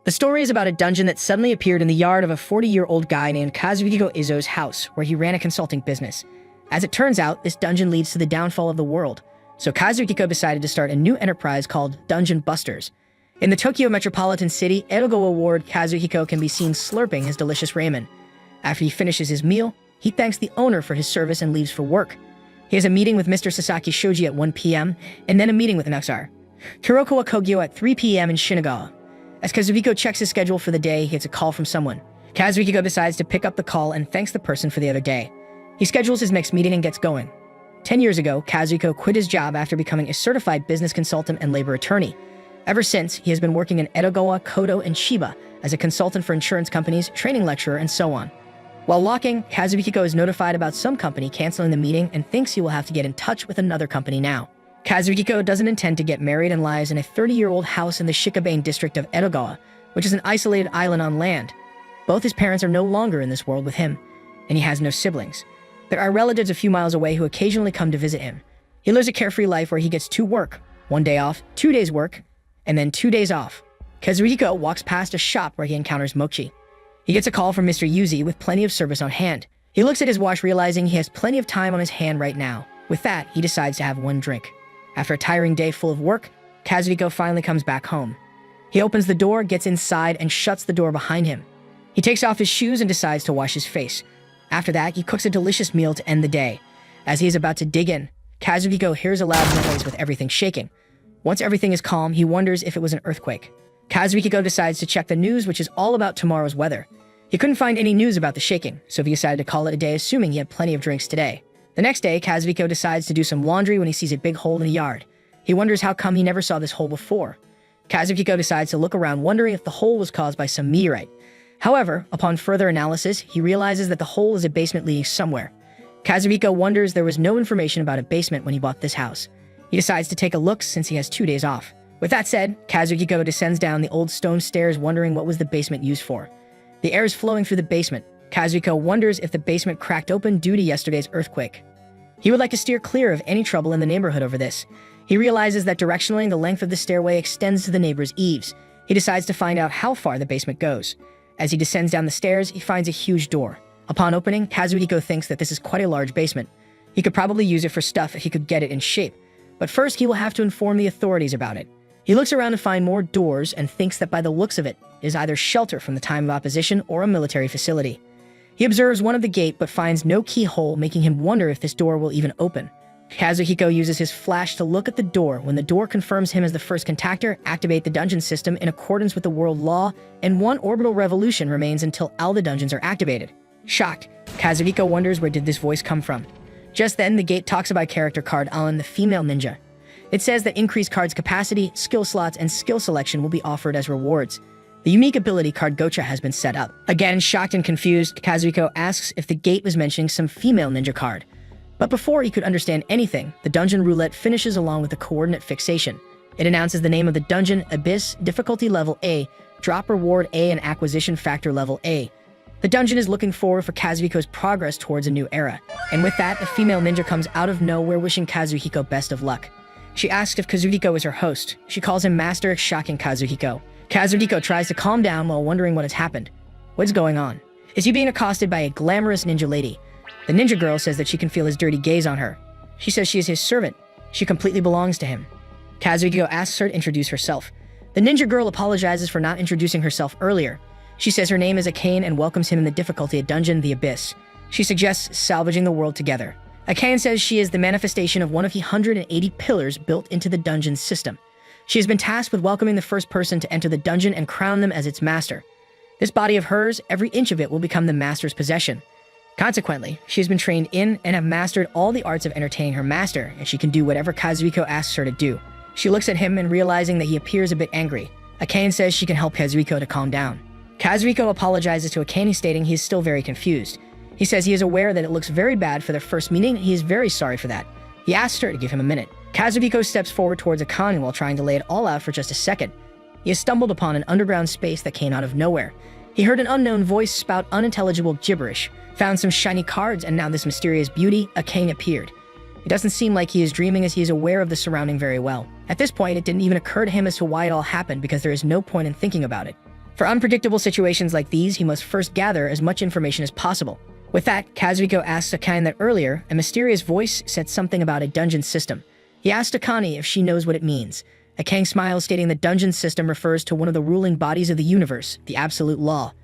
The story is about a dungeon that suddenly appeared in the yard of a 40-year-old guy named Kazuhiko Izzo's house, where he ran a consulting business. As it turns out, this dungeon leads to the downfall of the world, so Kazuhiko decided to start a new enterprise called Dungeon Busters. In the Tokyo metropolitan city, Edogawa Ward, Kazuhiko can be seen slurping his delicious ramen. After he finishes his meal, he thanks the owner for his service and leaves for work. He has a meeting with Mr. Sasaki Shoji at 1 p.m., and then a meeting with an XR, Kurokawa Kogyo at 3 p.m. in Shinagawa. As Kazuhiko checks his schedule for the day, he gets a call from someone. Kazuhiko decides to pick up the call and thanks the person for the other day. He schedules his next meeting and gets going. 10 years ago, Kazuhiko quit his job after becoming a certified business consultant and labor attorney. Ever since, he has been working in Edogawa, Koto, and Chiba as a consultant for insurance companies, training lecturer, and so on. While walking, Kazuhiko is notified about some company canceling the meeting and thinks he will have to get in touch with another company now. Kazuhiko doesn't intend to get married and lies in a 30-year-old house in the Shikabane district of Edogawa, which is an isolated island on land. Both his parents are no longer in this world with him, and he has no siblings. There are relatives a few miles away who occasionally come to visit him. He lives a carefree life where he gets 2 work, 1 day off, 2 days work, and then 2 days off. Kazuhiko walks past a shop where he encounters Mochi. He gets a call from Mr. Yuzi with plenty of service on hand. He looks at his watch, realizing he has plenty of time on his hand right now. With that, he decides to have 1 drink. After a tiring day full of work, Kazuhiko finally comes back home. He opens the door, gets inside, and shuts the door behind him. He takes off his shoes and decides to wash his face. After that, he cooks a delicious meal to end the day. As he is about to dig in, Kazuhiko hears a loud noise with everything shaking. Once everything is calm, he wonders if it was an earthquake. Kazuhiko decides to check the news, which is all about tomorrow's weather. He couldn't find any news about the shaking, so he decided to call it a day, assuming he had plenty of drinks today. The next day, Kazuhiko decides to do some laundry when he sees a big hole in the yard. He wonders how come he never saw this hole before. Kazuhiko decides to look around, wondering if the hole was caused by some meteorite. However, upon further analysis, he realizes that the hole is a basement leading somewhere. Kazuhiko wonders there was no information about a basement when he bought this house. He decides to take a look since he has 2 days off. With that said, Kazuhiko descends down the old stone stairs, wondering what was the basement used for. The air is flowing through the basement. Kazuhiko wonders if the basement cracked open due to yesterday's earthquake. He would like to steer clear of any trouble in the neighborhood over this. He realizes that directionally the length of the stairway extends to the neighbor's eaves. He decides to find out how far the basement goes. As he descends down the stairs, he finds a huge door. Upon opening, Kazuhiko thinks that this is quite a large basement. He could probably use it for stuff if he could get it in shape. But first, he will have to inform the authorities about it. He looks around to find more doors and thinks that by the looks of it, it is either shelter from the time of opposition or a military facility. He observes one of the gate but finds no keyhole, making him wonder if this door will even open. Kazuhiko uses his flash to look at the door. When the door confirms him as the first contactor, activate the dungeon system in accordance with the world law, and 1 orbital revolution remains until all the dungeons are activated. Shocked, Kazuhiko wonders where did this voice come from. Just then, the gate talks about character card Alan, the female ninja. It says that increased cards capacity, skill slots, and skill selection will be offered as rewards. The unique ability card Gocha has been set up. Again, shocked and confused, Kazuhiko asks if the gate was mentioning some female ninja card. But before he could understand anything, the dungeon roulette finishes along with the coordinate fixation. It announces the name of the dungeon, Abyss, difficulty level A, drop reward A, and acquisition factor level A. The dungeon is looking forward for Kazuhiko's progress towards a new era. And with that, a female ninja comes out of nowhere wishing Kazuhiko best of luck. She asks if Kazuhiko is her host. She calls him Master, shocking Kazuhiko. Kazuhiko tries to calm down while wondering what has happened. What's going on? Is he being accosted by a glamorous ninja lady? The ninja girl says that she can feel his dirty gaze on her. She says she is his servant. She completely belongs to him. Kazuhiko asks her to introduce herself. The ninja girl apologizes for not introducing herself earlier. She says her name is Akane and welcomes him in the difficulty dungeon, the Abyss. She suggests salvaging the world together. Akane says she is the manifestation of one of the 180 pillars built into the dungeon system. She has been tasked with welcoming the first person to enter the dungeon and crown them as its master. This body of hers, every inch of it will become the master's possession. Consequently, she has been trained in and have mastered all the arts of entertaining her master, and she can do whatever Kazuhiko asks her to do. She looks at him and realizing that he appears a bit angry. Akane says she can help Kazuhiko to calm down. Kazuhiko apologizes to Akane, stating he is still very confused. He says he is aware that it looks very bad for their first meeting, and he is very sorry for that. He asks her to give him a minute. Kazuhiko steps forward towards Akane while trying to lay it all out for just a second. He has stumbled upon an underground space that came out of nowhere. He heard an unknown voice spout unintelligible gibberish, found some shiny cards, and now this mysterious beauty, Akane, appeared. It doesn't seem like he is dreaming, as he is aware of the surrounding very well. At this point, it didn't even occur to him as to why it all happened, because there is no point in thinking about it. For unpredictable situations like these, he must first gather as much information as possible. With that, Kazuhiko asks Akane that earlier, a mysterious voice said something about a dungeon system. He asked Akane if she knows what it means. Akane smiles, stating the dungeon system refers to one of the ruling bodies of the universe, the absolute law.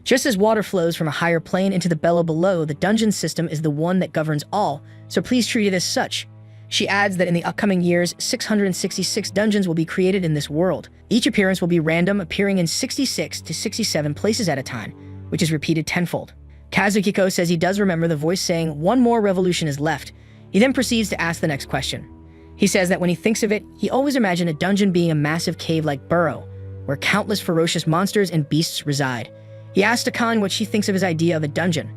Just as water flows from a higher plane into the bellow below, the dungeon system is the one that governs all, so please treat it as such. She adds that in the upcoming years, 666 dungeons will be created in this world. Each appearance will be random, appearing in 66 to 67 places at a time, which is repeated tenfold. Kazuhiko says he does remember the voice saying one more revolution is left. He then proceeds to ask the next question. He says that when he thinks of it, he always imagined a dungeon being a massive cave-like burrow, where countless ferocious monsters and beasts reside. He asked Akane what she thinks of his idea of a dungeon.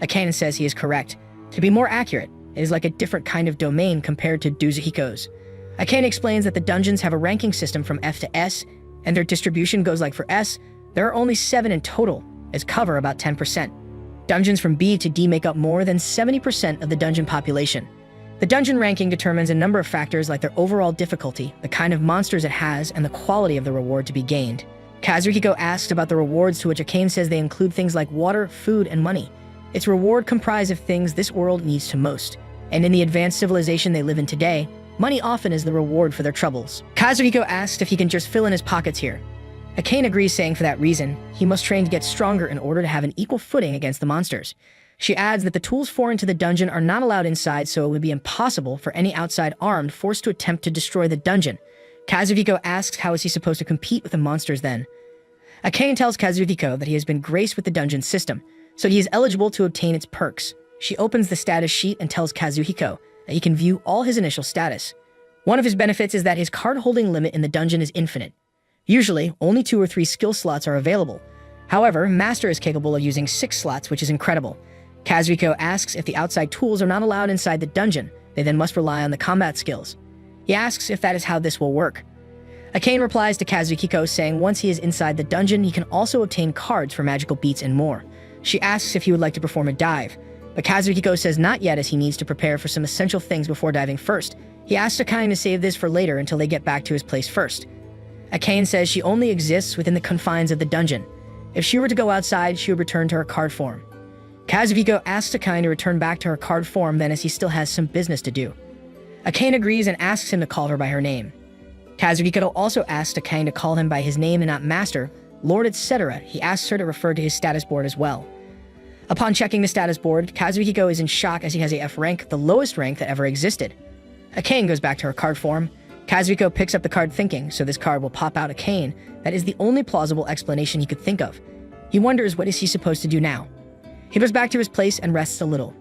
Akane says he is correct. To be more accurate, it is like a different kind of domain compared to Kazuhiko's. Akane explains that the dungeons have a ranking system from F to S, and their distribution goes like for S, there are only 7 in total, as cover about 10%. Dungeons from B to D make up more than 70% of the dungeon population. The dungeon ranking determines a number of factors like their overall difficulty, the kind of monsters it has, and the quality of the reward to be gained. Kazuhiko asks about the rewards, to which Akane says they include things like water, food, and money. Its reward comprise of things this world needs to most. And in the advanced civilization they live in today, money often is the reward for their troubles. Kazuhiko asks if he can just fill in his pockets here. Akane agrees, saying for that reason, he must train to get stronger in order to have an equal footing against the monsters. She adds that the tools foreign to the dungeon are not allowed inside, so it would be impossible for any outside armed force to attempt to destroy the dungeon. Kazuhiko asks how is he supposed to compete with the monsters then. Akane tells Kazuhiko that he has been graced with the dungeon system, so he is eligible to obtain its perks. She opens the status sheet and tells Kazuhiko that he can view all his initial status. One of his benefits is that his card-holding limit in the dungeon is infinite. Usually, only 2 or 3 skill slots are available. However, Master is capable of using 6 slots, which is incredible. Kazuhiko asks if the outside tools are not allowed inside the dungeon, they then must rely on the combat skills. He asks if that is how this will work. Akane replies to Kazuhiko, saying once he is inside the dungeon, he can also obtain cards for magical beats and more. She asks if he would like to perform a dive, but Kazuhiko says not yet, as he needs to prepare for some essential things before diving first. He asks Akane to save this for later until they get back to his place first. Akane says she only exists within the confines of the dungeon. If she were to go outside, she would return to her card form. Kazuhiko asks Akane to return back to her card form then, as he still has some business to do. Akane agrees and asks him to call her by her name. Kazuhiko also asks Akane to call him by his name and not Master, Lord, etc. He asks her to refer to his status board as well. Upon checking the status board, Kazuhiko is in shock as he has a F rank, the lowest rank that ever existed. Akane goes back to her card form. Kazuhiko picks up the card thinking, so this card will pop out Akane. That is the only plausible explanation he could think of. He wonders what is he supposed to do now. He goes back to his place and rests a little.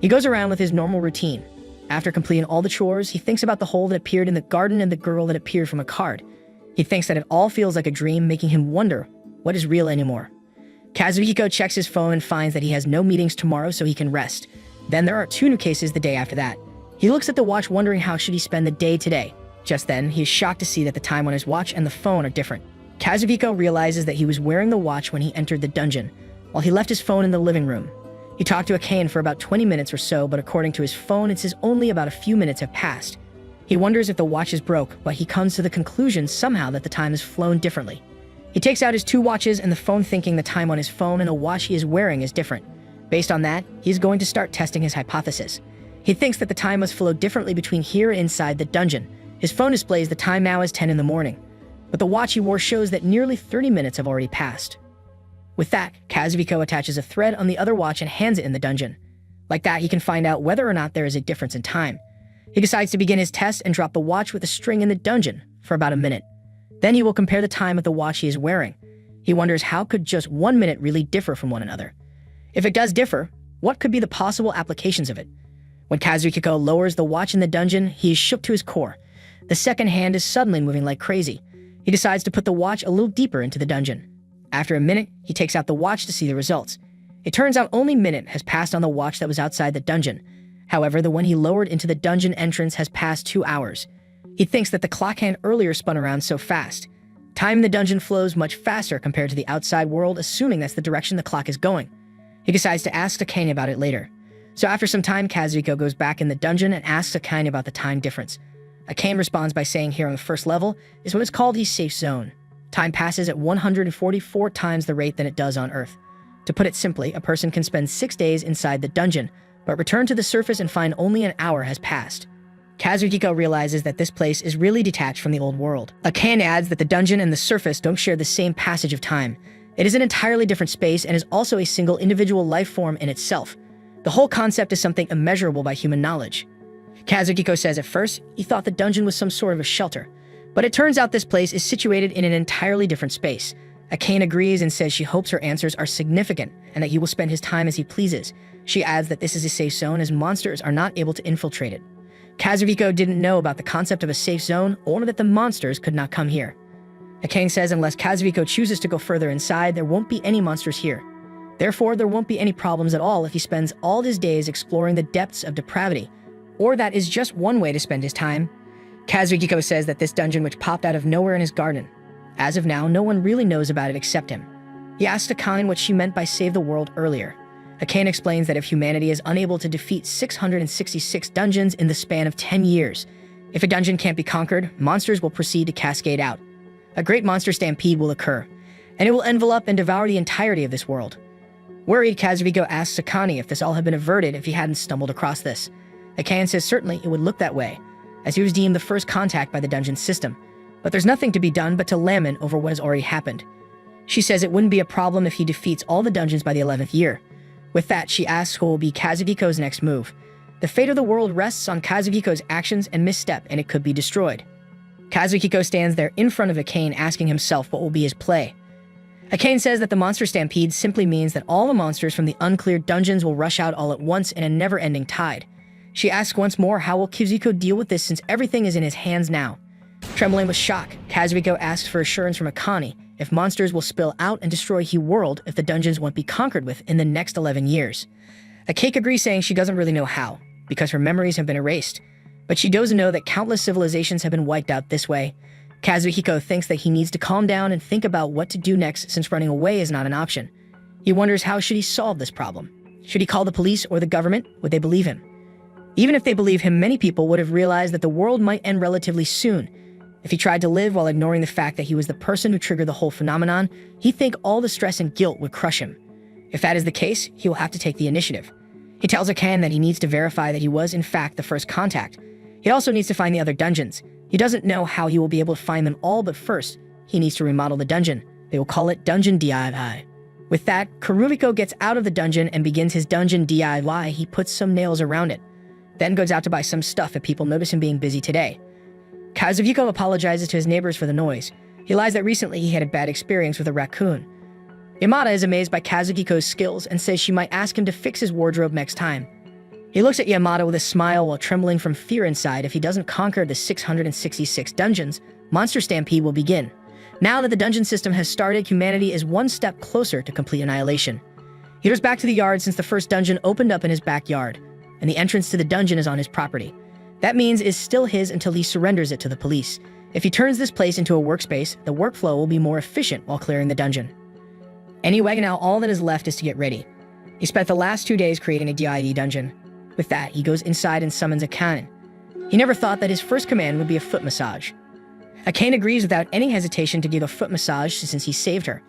He goes around with his normal routine. After completing all the chores, he thinks about the hole that appeared in the garden and the girl that appeared from a card. He thinks that it all feels like a dream, making him wonder what is real anymore. Kazuhiko checks his phone and finds that he has no meetings tomorrow, so he can rest. Then there are 2 new cases the day after that. He looks at the watch, wondering how should he spend the day today. Just then, he is shocked to see that the time on his watch and the phone are different. Kazuhiko realizes that he was wearing the watch when he entered the dungeon, while he left his phone in the living room. He talked to Akane for about 20 minutes or so, but according to his phone, it says only about a few minutes have passed. He wonders if the watch is broke, but he comes to the conclusion somehow that the time has flown differently. He takes out his 2 watches and the phone, thinking the time on his phone and the watch he is wearing is different. Based on that, he is going to start testing his hypothesis. He thinks that the time must flow differently between here and inside the dungeon. His phone displays the time now as 10 in the morning, but the watch he wore shows that nearly 30 minutes have already passed. With that, Kazuhiko attaches a thread on the other watch and hands it in the dungeon. Like that, he can find out whether or not there is a difference in time. He decides to begin his test and drop the watch with a string in the dungeon for about a minute. Then he will compare the time with the watch he is wearing. He wonders how could just 1 minute really differ from one another. If it does differ, what could be the possible applications of it? When Kazuhiko lowers the watch in the dungeon, he is shook to his core. The second hand is suddenly moving like crazy. He decides to put the watch a little deeper into the dungeon. After a minute, he takes out the watch to see the results. It turns out only a minute has passed on the watch that was outside the dungeon. However, the one he lowered into the dungeon entrance has passed 2 hours. He thinks that the clock hand earlier spun around so fast. Time in the dungeon flows much faster compared to the outside world, assuming that's the direction the clock is going. He decides to ask Akane about it later. So after some time, Kazuhiko goes back in the dungeon and asks Akane about the time difference. Akane responds by saying here on the first level is what is called his safe zone. Time passes at 144 times the rate than it does on Earth. To put it simply, a person can spend 6 days inside the dungeon, but return to the surface and find only an hour has passed. Kazuhiko realizes that this place is really detached from the old world. Akane adds that the dungeon and the surface don't share the same passage of time. It is an entirely different space and is also a single individual life form in itself. The whole concept is something immeasurable by human knowledge. Kazuhiko says at first, he thought the dungeon was some sort of a shelter, but it turns out this place is situated in an entirely different space. Akane agrees and says she hopes her answers are significant and that he will spend his time as he pleases. She adds that this is a safe zone as monsters are not able to infiltrate it. Kazuhiko didn't know about the concept of a safe zone or that the monsters could not come here. Akane says unless Kazuhiko chooses to go further inside, there won't be any monsters here. Therefore, there won't be any problems at all if he spends all his days exploring the depths of depravity. Or that is just one way to spend his time. Kazuhiko says that this dungeon which popped out of nowhere in his garden. As of now, no one really knows about it except him. He asked Akane what she meant by save the world earlier. Akane explains that if humanity is unable to defeat 666 dungeons in the span of 10 years, if a dungeon can't be conquered, monsters will proceed to cascade out. A great monster stampede will occur, and it will envelop and devour the entirety of this world. Worried, Kazuhiko asks Akane if this all had been averted if he hadn't stumbled across this. Akane says certainly it would look that way, as he was deemed the first contact by the dungeon system. But there's nothing to be done but to lament over what has already happened. She says it wouldn't be a problem if he defeats all the dungeons by the 11th year. With that, she asks what will be Kazuhiko's next move. The fate of the world rests on Kazuhiko's actions and misstep, and it could be destroyed. Kazuhiko stands there in front of Akane asking himself what will be his play. Akane says that the monster stampede simply means that all the monsters from the uncleared dungeons will rush out all at once in a never-ending tide. She asks once more how will Kazuhiko deal with this since everything is in his hands now. Trembling with shock, Kazuhiko asks for assurance from Akane if monsters will spill out and destroy the world if the dungeons won't be conquered in the next 11 years. Akane agrees saying she doesn't really know how, because her memories have been erased, but she does know that countless civilizations have been wiped out this way. Kazuhiko thinks that he needs to calm down and think about what to do next since running away is not an option. He wonders how should he solve this problem. Should he call the police or the government? Would they believe him? Even if they believe him, many people would have realized that the world might end relatively soon. If he tried to live while ignoring the fact that he was the person who triggered the whole phenomenon, he'd think all the stress and guilt would crush him. If that is the case, he will have to take the initiative. He tells Akane that he needs to verify that he was in fact the first contact. He also needs to find the other dungeons. He doesn't know how he will be able to find them all, but first, he needs to remodel the dungeon. They will call it Dungeon DIY. With that, Kazuhiko gets out of the dungeon and begins his dungeon DIY. He puts some nails around it, then goes out to buy some stuff if people notice him being busy today. Kazuhiko apologizes to his neighbors for the noise. He lies that recently he had a bad experience with a raccoon. Yamada is amazed by Kazuhiko's skills and says she might ask him to fix his wardrobe next time. He looks at Yamada with a smile while trembling from fear inside. If he doesn't conquer the 666 dungeons, Monster Stampede will begin. Now that the dungeon system has started, humanity is one step closer to complete annihilation. He goes back to the yard since the first dungeon opened up in his backyard, and the entrance to the dungeon is on his property. That means it's still his until he surrenders it to the police. If he turns this place into a workspace, the workflow will be more efficient while clearing the dungeon. Anyway, now all that is left is to get ready. He spent the last 2 days creating a DID dungeon. With that, he goes inside and summons Akane. He never thought that his first command would be a foot massage. Akane agrees without any hesitation to give a foot massage since he saved her.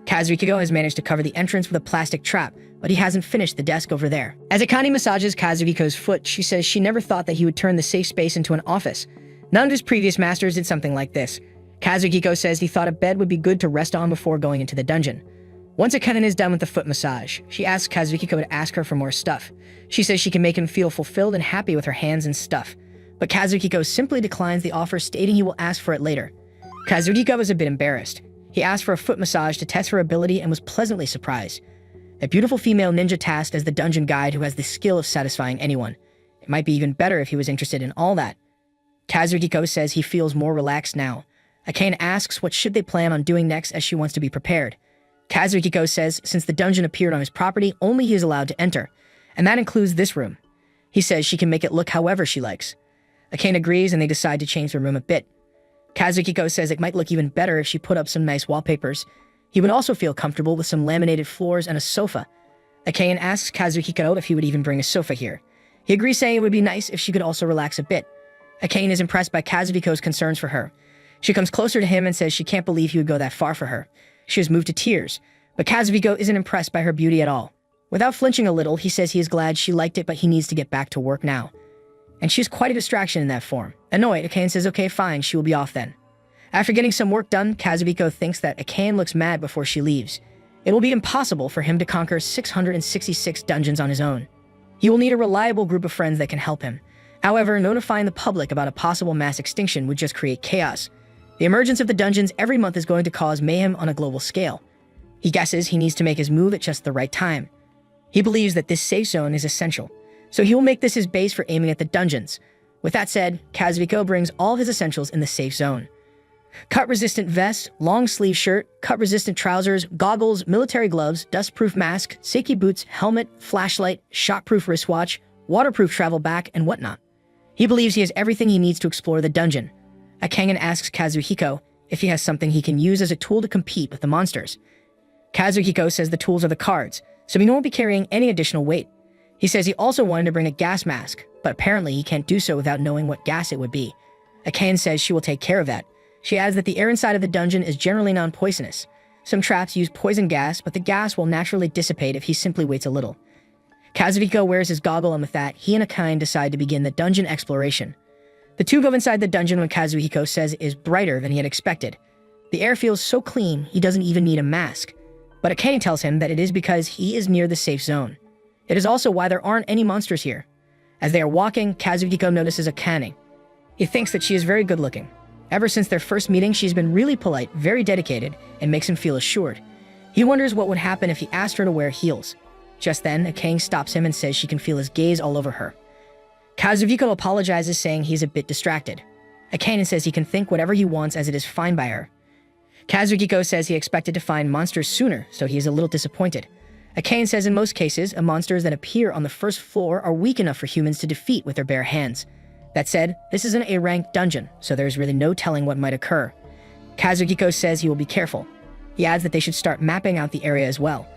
Kazuhiko has managed to cover the entrance with a plastic trap, but he hasn't finished the desk over there. As Akane massages Kazuhiko's foot, she says she never thought that he would turn the safe space into an office. None of his previous masters did something like this. Kazuhiko says he thought a bed would be good to rest on before going into the dungeon. Once Akane is done with the foot massage, she asks Kazuhiko to ask her for more stuff. She says she can make him feel fulfilled and happy with her hands and stuff. But Kazuhiko simply declines the offer, stating he will ask for it later. Kazuhiko is a bit embarrassed. He asked for a foot massage to test her ability and was pleasantly surprised. A beautiful female ninja tasked as the dungeon guide who has the skill of satisfying anyone. It might be even better if he was interested in all that. Kazuhiko says he feels more relaxed now. Akane asks what should they plan on doing next as she wants to be prepared. Kazuhiko says since the dungeon appeared on his property, only he is allowed to enter, and that includes this room. He says she can make it look however she likes. Akane agrees and they decide to change the room a bit. Kazuhiko says it might look even better if she put up some nice wallpapers. He would also feel comfortable with some laminated floors and a sofa. Akane asks Kazuhiko if he would even bring a sofa here. He agrees saying it would be nice if she could also relax a bit. Akane is impressed by Kazuhiko's concerns for her. She comes closer to him and says she can't believe he would go that far for her. She is moved to tears, but Kazuhiko isn't impressed by her beauty at all. Without flinching a little, he says he is glad she liked it, but he needs to get back to work now. And she's quite a distraction in that form. Annoyed, Akane says okay, fine, she will be off then. After getting some work done, Kazuhiko thinks that Akane looks mad before she leaves. It will be impossible for him to conquer 666 dungeons on his own. He will need a reliable group of friends that can help him. However, notifying the public about a possible mass extinction would just create chaos. The emergence of the dungeons every month is going to cause mayhem on a global scale. He guesses he needs to make his move at just the right time. He believes that this safe zone is essential, so he will make this his base for aiming at the dungeons. With that said, Kazuhiko brings all of his essentials in the safe zone. Cut-resistant vest, long-sleeve shirt, cut-resistant trousers, goggles, military gloves, dust-proof mask, safety boots, helmet, flashlight, shock-proof wristwatch, waterproof travel bag, and whatnot. He believes he has everything he needs to explore the dungeon. Akane asks Kazuhiko if he has something he can use as a tool to compete with the monsters. Kazuhiko says the tools are the cards, so he won't be carrying any additional weight. He says he also wanted to bring a gas mask, but apparently he can't do so without knowing what gas it would be. Akane says she will take care of that. She adds that the air inside of the dungeon is generally non-poisonous. Some traps use poison gas, but the gas will naturally dissipate if he simply waits a little. Kazuhiko wears his goggle, and with that, he and Akane decide to begin the dungeon exploration. The two go inside the dungeon when Kazuhiko says it is brighter than he had expected. The air feels so clean, he doesn't even need a mask. But Akane tells him that it is because he is near the safe zone. It is also why there aren't any monsters here. As they are walking, Kazuhiko notices Akane. He thinks that she is very good looking. Ever since their first meeting, she's been really polite, very dedicated, and makes him feel assured. He wonders what would happen if he asked her to wear heels. Just then, Akane stops him and says she can feel his gaze all over her. Kazuhiko apologizes, saying he's a bit distracted. Akane says he can think whatever he wants as it is fine by her. Kazuhiko says he expected to find monsters sooner, so he is a little disappointed. Akane says in most cases, monsters that appear on the first floor are weak enough for humans to defeat with their bare hands. That said, this is an A-ranked dungeon, so there's really no telling what might occur. Kazuhiko says he will be careful. He adds that they should start mapping out the area as well.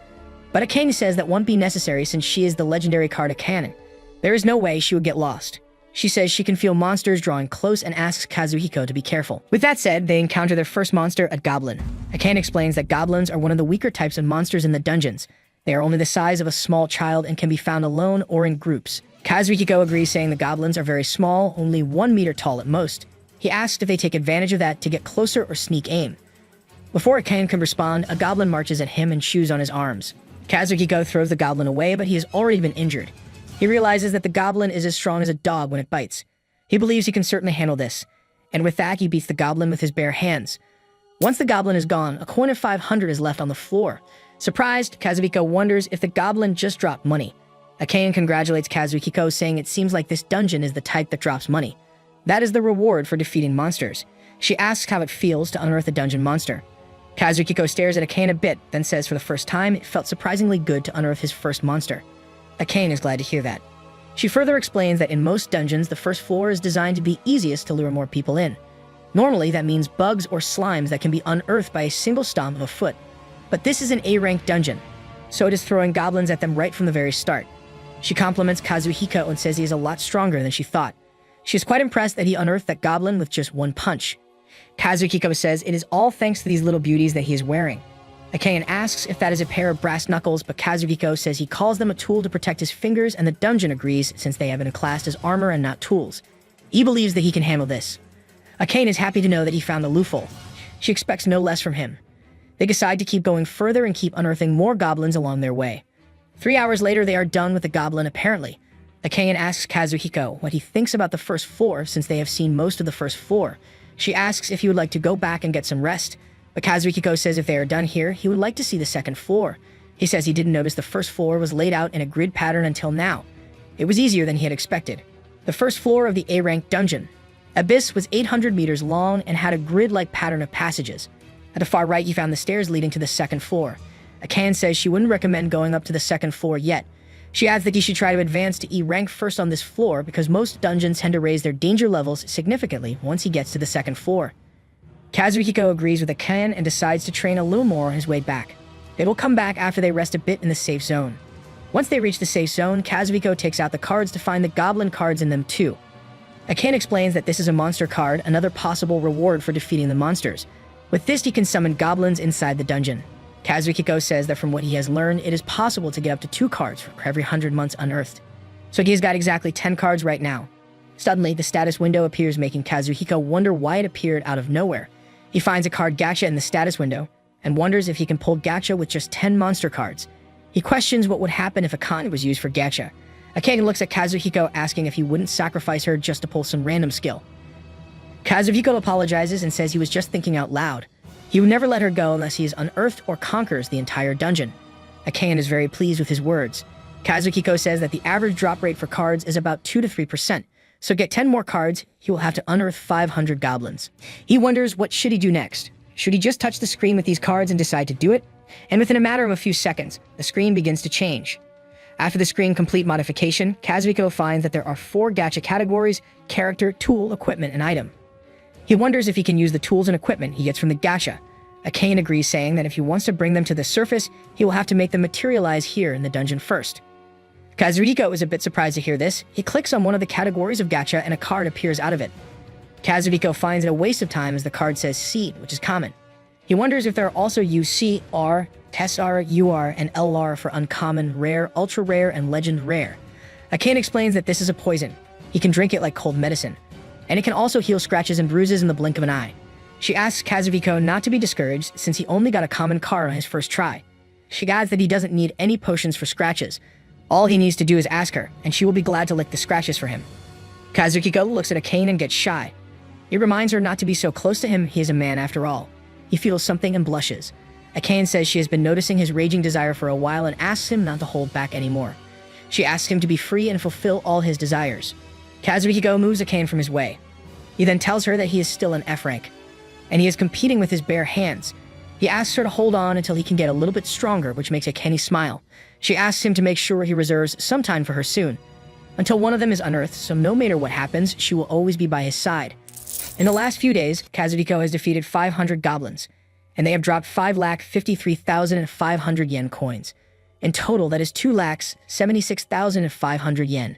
But Akane says that won't be necessary since she is the legendary card Akane. There is no way she would get lost. She says she can feel monsters drawing close and asks Kazuhiko to be careful. With that said, they encounter their first monster, a goblin. Akane explains that goblins are one of the weaker types of monsters in the dungeons. They are only the size of a small child and can be found alone or in groups. Kazuhiko agrees, saying the goblins are very small, only 1 meter tall at most. He asks if they take advantage of that to get closer or sneak aim. Before Akane can respond, a goblin marches at him and chews on his arms. Kazuhiko throws the goblin away, but he has already been injured. He realizes that the goblin is as strong as a dog when it bites. He believes he can certainly handle this, and with that, he beats the goblin with his bare hands. Once the goblin is gone, a coin of 500 is left on the floor. Surprised, Kazuhiko wonders if the goblin just dropped money. Akane congratulates Kazuhiko, saying it seems like this dungeon is the type that drops money. That is the reward for defeating monsters. She asks how it feels to unearth a dungeon monster. Kazuhiko stares at Akane a bit, then says for the first time it felt surprisingly good to unearth his first monster. Akane is glad to hear that. She further explains that in most dungeons, the first floor is designed to be easiest to lure more people in. Normally, that means bugs or slimes that can be unearthed by a single stomp of a foot. But this is an A-ranked dungeon, so it is throwing goblins at them right from the very start. She compliments Kazuhiko and says he is a lot stronger than she thought. She is quite impressed that he unearthed that goblin with just one punch. Kazuhiko says it is all thanks to these little beauties that he is wearing. Akane asks if that is a pair of brass knuckles, but Kazuhiko says he calls them a tool to protect his fingers, and the dungeon agrees since they have been classed as armor and not tools. He believes that he can handle this. Akane is happy to know that he found the loophole. She expects no less from him. They decide to keep going further and keep unearthing more goblins along their way. 3 hours later, they are done with the goblin, apparently. Akane asks Kazuhiko what he thinks about the first floor since they have seen most of the first floor. She asks if he would like to go back and get some rest, but Kazuhiko says if they are done here, he would like to see the second floor. He says he didn't notice the first floor was laid out in a grid pattern until now. It was easier than he had expected. The first floor of the A-ranked dungeon. Abyss was 800 meters long and had a grid-like pattern of passages. At the far right, he found the stairs leading to the second floor. Akane says she wouldn't recommend going up to the second floor yet. She adds that he should try to advance to E rank first on this floor because most dungeons tend to raise their danger levels significantly once he gets to the second floor. Kazuhiko agrees with Akane and decides to train a little more on his way back. They will come back after they rest a bit in the safe zone. Once they reach the safe zone, Kazuhiko takes out the cards to find the goblin cards in them too. Akane explains that this is a monster card, another possible reward for defeating the monsters. With this, he can summon goblins inside the dungeon. Kazuhiko says that from what he has learned, it is possible to get up to 2 cards for every 100 months unearthed. So he's got exactly 10 cards right now. Suddenly, the status window appears, making Kazuhiko wonder why it appeared out of nowhere. He finds a card gacha in the status window and wonders if he can pull gacha with just 10 monster cards. He questions what would happen if a con was used for gacha. Akane looks at Kazuhiko, asking if he wouldn't sacrifice her just to pull some random skill. Kazuhiko apologizes and says he was just thinking out loud. He would never let her go unless he is unearthed or conquers the entire dungeon. Akane is very pleased with his words. Kazuhiko says that the average drop rate for cards is about 2 to 3%, so get 10 more cards, he will have to unearth 500 goblins. He wonders what should he do next. Should he just touch the screen with these cards and decide to do it? And within a matter of a few seconds, the screen begins to change. After the screen complete modification, Kazuhiko finds that there are 4 gacha categories: character, tool, equipment, and item. He wonders if he can use the tools and equipment he gets from the gacha. Akane agrees, saying that if he wants to bring them to the surface, he will have to make them materialize here in the dungeon first. Kazuhiko is a bit surprised to hear this. He clicks on one of the categories of gacha and a card appears out of it. Kazuhiko finds it a waste of time as the card says seed, which is common. He wonders if there are also UC, R, TESR, UR, and LR for uncommon, rare, ultra rare, and legend rare. Akane explains that this is a poison. He can drink it like cold medicine. And it can also heal scratches and bruises in the blink of an eye. She asks Kazuhiko not to be discouraged since he only got a common card on his first try. She adds that he doesn't need any potions for scratches. All he needs to do is ask her, and she will be glad to lick the scratches for him. Kazuhiko looks at Akane and gets shy. It reminds her not to be so close to him. He is a man after all. He feels something and blushes. Akane says she has been noticing his raging desire for a while and asks him not to hold back anymore. She asks him to be free and fulfill all his desires. Kazuhiko moves Akane from his way. He then tells her that he is still an F rank, and he is competing with his bare hands. He asks her to hold on until he can get a little bit stronger, which makes Akane smile. She asks him to make sure he reserves some time for her soon, until one of them is unearthed, so no matter what happens, she will always be by his side. In the last few days, Kazuhiko has defeated 500 goblins, and they have dropped 5,53,500 yen coins. In total, that is 2,76,500 yen.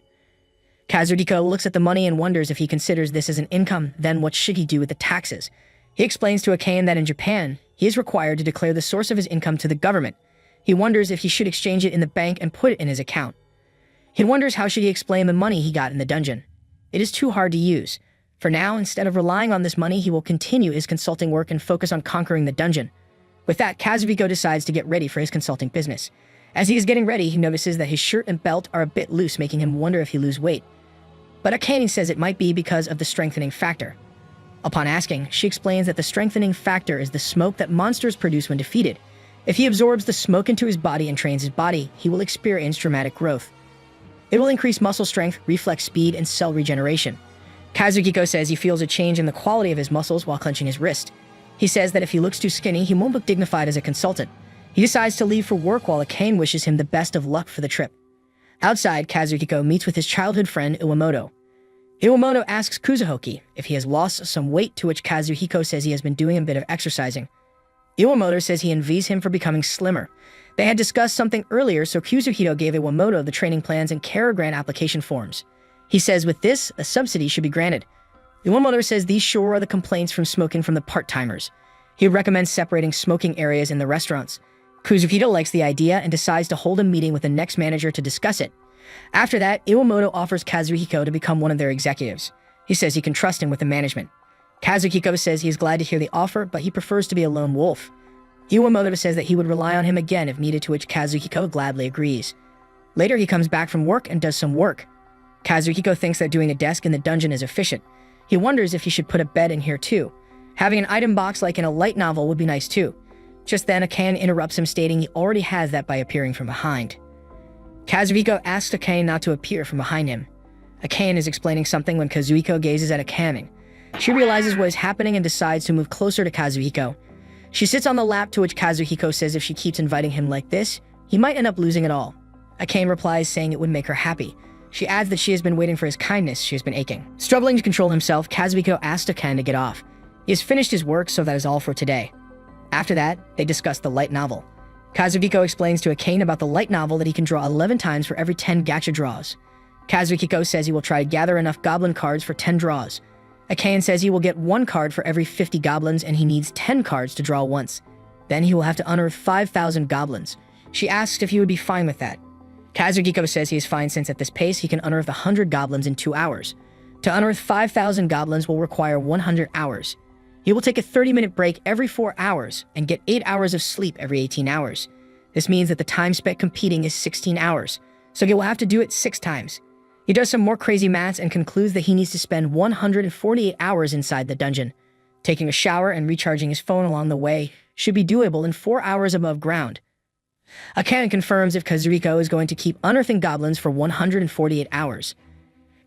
Kazuhiko looks at the money and wonders if he considers this as an income, then what should he do with the taxes? He explains to Akane that in Japan, he is required to declare the source of his income to the government. He wonders if he should exchange it in the bank and put it in his account. He wonders how should he explain the money he got in the dungeon. It is too hard to use. For now, instead of relying on this money, he will continue his consulting work and focus on conquering the dungeon. With that, Kazuhiko decides to get ready for his consulting business. As he is getting ready, he notices that his shirt and belt are a bit loose, making him wonder if he lose weight. But Akane says it might be because of the strengthening factor. Upon asking, she explains that the strengthening factor is the smoke that monsters produce when defeated. If he absorbs the smoke into his body and trains his body, he will experience dramatic growth. It will increase muscle strength, reflex speed, and cell regeneration. Kazuhiko says he feels a change in the quality of his muscles while clenching his wrist. He says that if he looks too skinny, he won't look dignified as a consultant. He decides to leave for work while Akane wishes him the best of luck for the trip. Outside, Kazuhiko meets with his childhood friend Iwamoto. Iwamoto asks Kuzuhoki if he has lost some weight, to which Kazuhiko says he has been doing a bit of exercising. Iwamoto says he envies him for becoming slimmer. They had discussed something earlier, so Kuzuhito gave Iwamoto the training plans and Kara grant application forms. He says with this, a subsidy should be granted. Iwamoto says these sure are the complaints from smoking from the part-timers. He recommends separating smoking areas in the restaurants. Kuzuhito likes the idea and decides to hold a meeting with the next manager to discuss it. After that, Iwamoto offers Kazuhiko to become one of their executives. He says he can trust him with the management. Kazuhiko says he is glad to hear the offer, but he prefers to be a lone wolf. Iwamoto says that he would rely on him again if needed, to which Kazuhiko gladly agrees. Later, he comes back from work and does some work. Kazuhiko thinks that doing a desk in the dungeon is efficient. He wonders if he should put a bed in here too. Having an item box like in a light novel would be nice too. Just then, Akane interrupts him, stating he already has that by appearing from behind. Kazuhiko asks Akane not to appear from behind him. Akane is explaining something when Kazuhiko gazes at Akane. She realizes what is happening and decides to move closer to Kazuhiko. She sits on the lap, to which Kazuhiko says if she keeps inviting him like this, he might end up losing it all. Akane replies, saying it would make her happy. She adds that she has been waiting for his kindness. She has been aching. Struggling to control himself, Kazuhiko asks Akane to get off. He has finished his work, so that is all for today. After that, they discuss the light novel. Kazuhiko explains to Akane about the light novel that he can draw 11 times for every 10 gacha draws. Kazuhiko says he will try to gather enough goblin cards for 10 draws. Akane says he will get 1 card for every 50 goblins and he needs 10 cards to draw once. Then he will have to unearth 5,000 goblins. She asks if he would be fine with that. Kazuhiko says he is fine since at this pace he can unearth 100 goblins in 2 hours. To unearth 5,000 goblins will require 100 hours. He will take a 30-minute break every 4 hours and get 8 hours of sleep every 18 hours. This means that the time spent competing is 16 hours, so he will have to do it 6 times. He does some more crazy maths and concludes that he needs to spend 148 hours inside the dungeon. Taking a shower and recharging his phone along the way should be doable in 4 hours above ground. Akane confirms if Kazuhiko is going to keep unearthing goblins for 148 hours.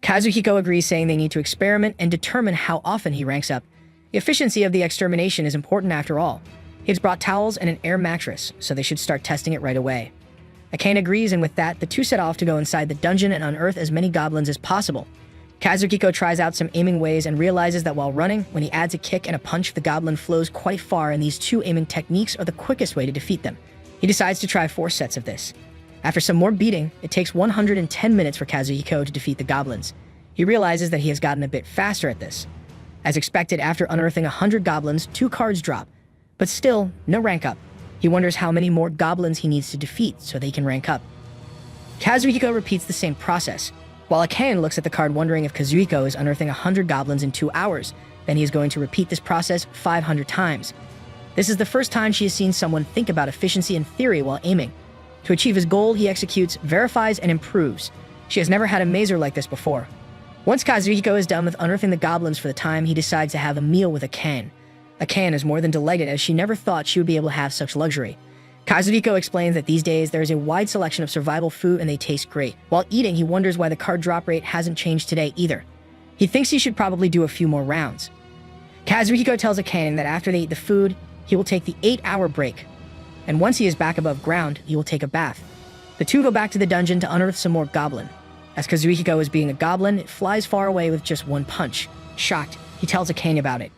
Kazuhiko agrees, saying they need to experiment and determine how often he ranks up. The efficiency of the extermination is important after all. He has brought towels and an air mattress, so they should start testing it right away. Akane agrees, and with that, the two set off to go inside the dungeon and unearth as many goblins as possible. Kazuhiko tries out some aiming ways and realizes that while running, when he adds a kick and a punch, the goblin flows quite far, and these 2 aiming techniques are the quickest way to defeat them. He decides to try 4 sets of this. After some more beating, it takes 110 minutes for Kazuhiko to defeat the goblins. He realizes that he has gotten a bit faster at this. As expected, after unearthing 100 goblins, 2 cards drop. But still, no rank up. He wonders how many more goblins he needs to defeat so they can rank up. Kazuhiko repeats the same process, while Akane looks at the card wondering if Kazuhiko is unearthing 100 goblins in 2 hours. Then he is going to repeat this process 500 times. This is the first time she has seen someone think about efficiency and theory while aiming. To achieve his goal, he executes, verifies, and improves. She has never had a mazer like this before. Once Kazuhiko is done with unearthing the goblins for the time, he decides to have a meal with Akane. Akane is more than delighted, as she never thought she would be able to have such luxury. Kazuhiko explains that these days there is a wide selection of survival food and they taste great. While eating, he wonders why the card drop rate hasn't changed today either. He thinks he should probably do a few more rounds. Kazuhiko tells Akane that after they eat the food, he will take the 8-hour break. And once he is back above ground, he will take a bath. The two go back to the dungeon to unearth some more goblin. As Kazuhiko is being a goblin, it flies far away with just 1 punch. Shocked, he tells Akane about it.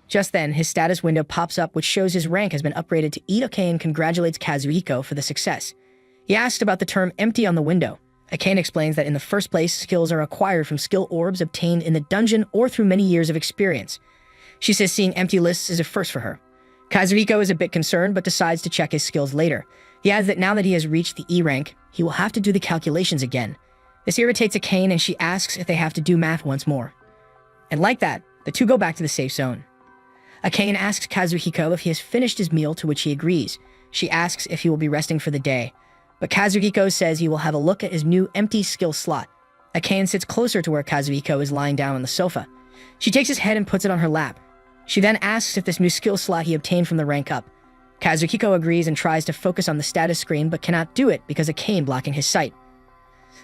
Just then, his status window pops up, which shows his rank has been upgraded to E. Akane congratulates Kazuhiko for the success. He asked about the term empty on the window. Akane explains that in the first place, skills are acquired from skill orbs obtained in the dungeon or through many years of experience. She says seeing empty lists is a first for her. Kazuhiko is a bit concerned, but decides to check his skills later. He adds that now that he has reached the E rank, he will have to do the calculations again. This irritates Akane, and she asks if they have to do math once more. And like that, the two go back to the safe zone. Akane asks Kazuhiko if he has finished his meal, to which he agrees. She asks if he will be resting for the day, but Kazuhiko says he will have a look at his new empty skill slot. Akane sits closer to where Kazuhiko is lying down on the sofa. She takes his head and puts it on her lap. She then asks if this new skill slot he obtained from the rank up. Kazuhiko agrees and tries to focus on the status screen, but cannot do it because of Akane blocking his sight.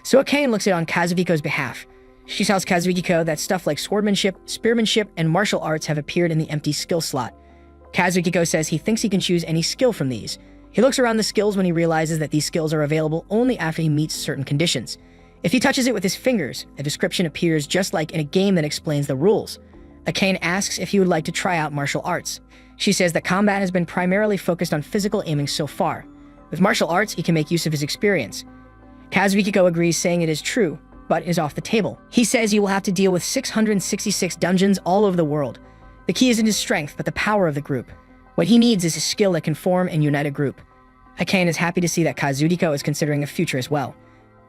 So Akane looks it on Kazuhiko's behalf. She tells Kazuhiko that stuff like swordmanship, spearmanship, and martial arts have appeared in the empty skill slot. Kazuhiko says he thinks he can choose any skill from these. He looks around the skills when he realizes that these skills are available only after he meets certain conditions. If he touches it with his fingers, a description appears just like in a game that explains the rules. Akane asks if he would like to try out martial arts. She says that combat has been primarily focused on physical aiming so far. With martial arts, he can make use of his experience. Kazuhiko agrees, saying it is true, but is off the table. He says he will have to deal with 666 dungeons all over the world. The key isn't his strength, but the power of the group. What he needs is a skill that can form and unite a group. Akane is happy to see that Kazuhiko is considering a future as well.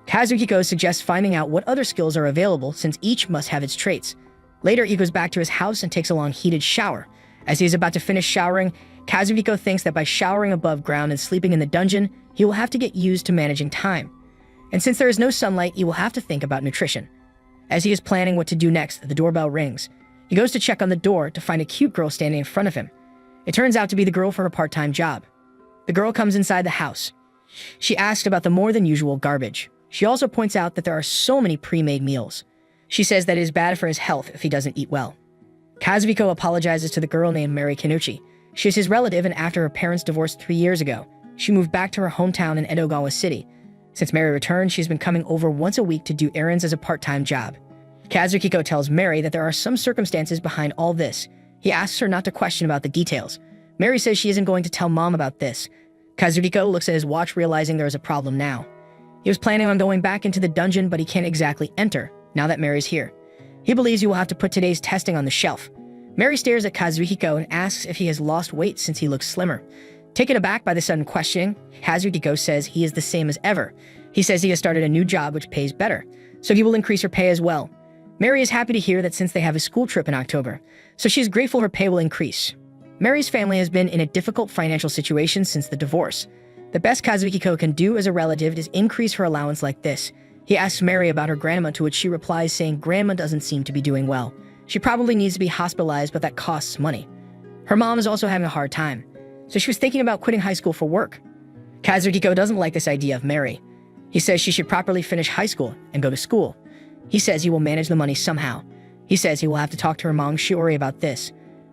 Kazuhiko suggests finding out what other skills are available, since each must have its traits. Later, he goes back to his house and takes a long heated shower. As he is about to finish showering, Kazuhiko thinks that by showering above ground and sleeping in the dungeon, he will have to get used to managing time. And since there is no sunlight, he will have to think about nutrition. As he is planning what to do next, the doorbell rings. He goes to check on the door to find a cute girl standing in front of him. It turns out to be the girl for her part-time job. The girl comes inside the house. She asks about the more than usual garbage. She also points out that there are so many pre-made meals. She says that it is bad for his health if he doesn't eat well. Kazuhiko apologizes to the girl named Mary Kinuchi. She is his relative, and after her parents divorced 3 years ago, she moved back to her hometown in Edogawa City. Since Mary returned, she's been coming over once a week to do errands as a part-time job. Kazuhiko tells Mary that there are some circumstances behind all this. He asks her not to question about the details. Mary says she isn't going to tell Mom about this. Kazuhiko looks at his watch, realizing there is a problem now. He was planning on going back into the dungeon, but he can't exactly enter, now that Mary's here. He believes he will have to put today's testing on the shelf. Mary stares at Kazuhiko and asks if he has lost weight since he looks slimmer. Taken aback by the sudden questioning, Kazuhiko says he is the same as ever. He says he has started a new job which pays better, so he will increase her pay as well. Mary is happy to hear that since they have a school trip in October, so she is grateful her pay will increase. Mary's family has been in a difficult financial situation since the divorce. The best Kazuhiko can do as a relative is increase her allowance like this. He asks Mary about her grandma, to which she replies saying grandma doesn't seem to be doing well. She probably needs to be hospitalized, but that costs money. Her mom is also having a hard time, so she was thinking about quitting high school for work. Kazuhiko doesn't like this idea of Mary. He says she should properly finish high school and go to school. He says he will manage the money somehow. He says he will have to talk to her mom, Shiori, about this.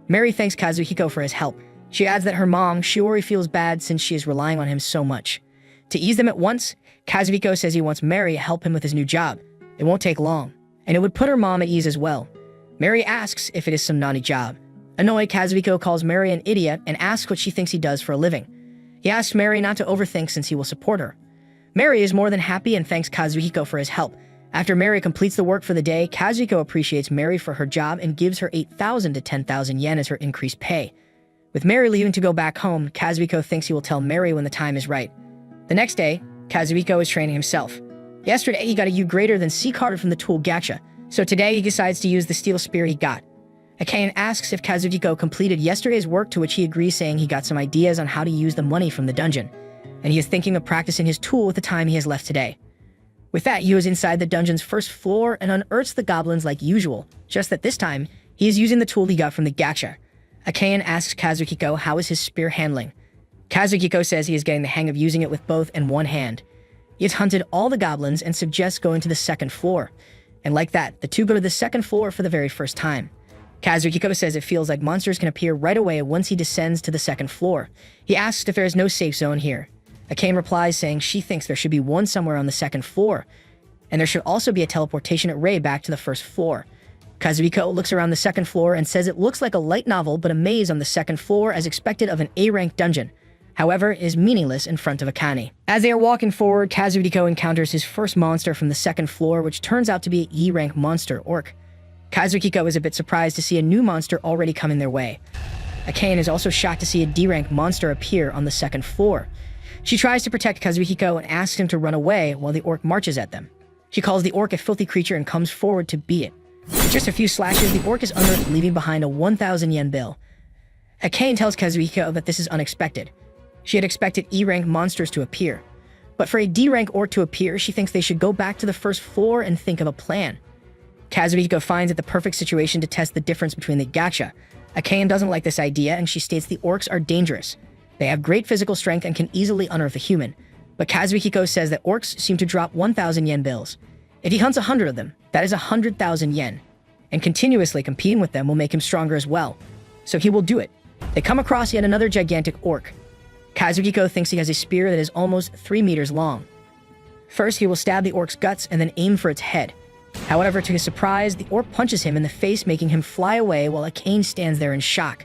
Mary thanks Kazuhiko for his help. She adds that her mom, Shiori, feels bad since she is relying on him so much. To ease them at once, Kazuhiko says he wants Mary to help him with his new job. It won't take long, and it would put her mom at ease as well. Mary asks if it is some naughty job. Annoyed, Kazuhiko calls Mary an idiot and asks what she thinks he does for a living. He asks Mary not to overthink since he will support her. Mary is more than happy and thanks Kazuhiko for his help. After Mary completes the work for the day, Kazuhiko appreciates Mary for her job and gives her 8,000 to 10,000 yen as her increased pay. With Mary leaving to go back home, Kazuhiko thinks he will tell Mary when the time is right. The next day, Kazuhiko is training himself. Yesterday, he got a U greater than C card from the tool gacha, so today he decides to use the steel spear he got. Akain asks if Kazuhiko completed yesterday's work, to which he agrees, saying he got some ideas on how to use the money from the dungeon, and he is thinking of practicing his tool with the time he has left today. With that, he was inside the dungeon's first floor and unearths the goblins like usual, just that this time, he is using the tool he got from the gacha. Akain asks Kazuhiko how is his spear handling. Kazuhiko says he is getting the hang of using it with both and one hand. He has hunted all the goblins and suggests going to the second floor. And like that, the two go to the second floor for the very first time. Kazuhiko says it feels like monsters can appear right away once he descends to the second floor. He asks if there is no safe zone here. Akain replies saying she thinks there should be one somewhere on the second floor, and there should also be a teleportation array back to the first floor. Kazuhiko looks around the second floor and says it looks like a light novel but a maze on the second floor as expected of an A-rank dungeon. However, it is meaningless in front of Akane. As they are walking forward, Kazuhiko encounters his first monster from the second floor, which turns out to be an E-rank monster, Orc. Kazuhiko is a bit surprised to see a new monster already coming their way. Akain is also shocked to see a D-rank monster appear on the second floor. She tries to protect Kazuhiko and asks him to run away while the Orc marches at them. She calls the Orc a filthy creature and comes forward to beat it. With just a few slashes, the Orc is unearthed, leaving behind a 1,000 yen bill. Akain tells Kazuhiko that this is unexpected. She had expected E-rank monsters to appear. But for a D-rank Orc to appear, she thinks they should go back to the first floor and think of a plan. Kazuhiko finds it the perfect situation to test the difference between the gacha. Akain doesn't like this idea, and she states the Orcs are dangerous. They have great physical strength and can easily unearth a human. But Kazuhiko says that Orcs seem to drop 1,000 yen bills. If he hunts 100 of them, that is 100,000 yen. And continuously competing with them will make him stronger as well. So he will do it. They come across yet another gigantic Orc. Kazuhiko thinks he has a spear that is almost 3 meters long. First, he will stab the Orc's guts and then aim for its head. However, to his surprise, the Orc punches him in the face, making him fly away while Akain stands there in shock.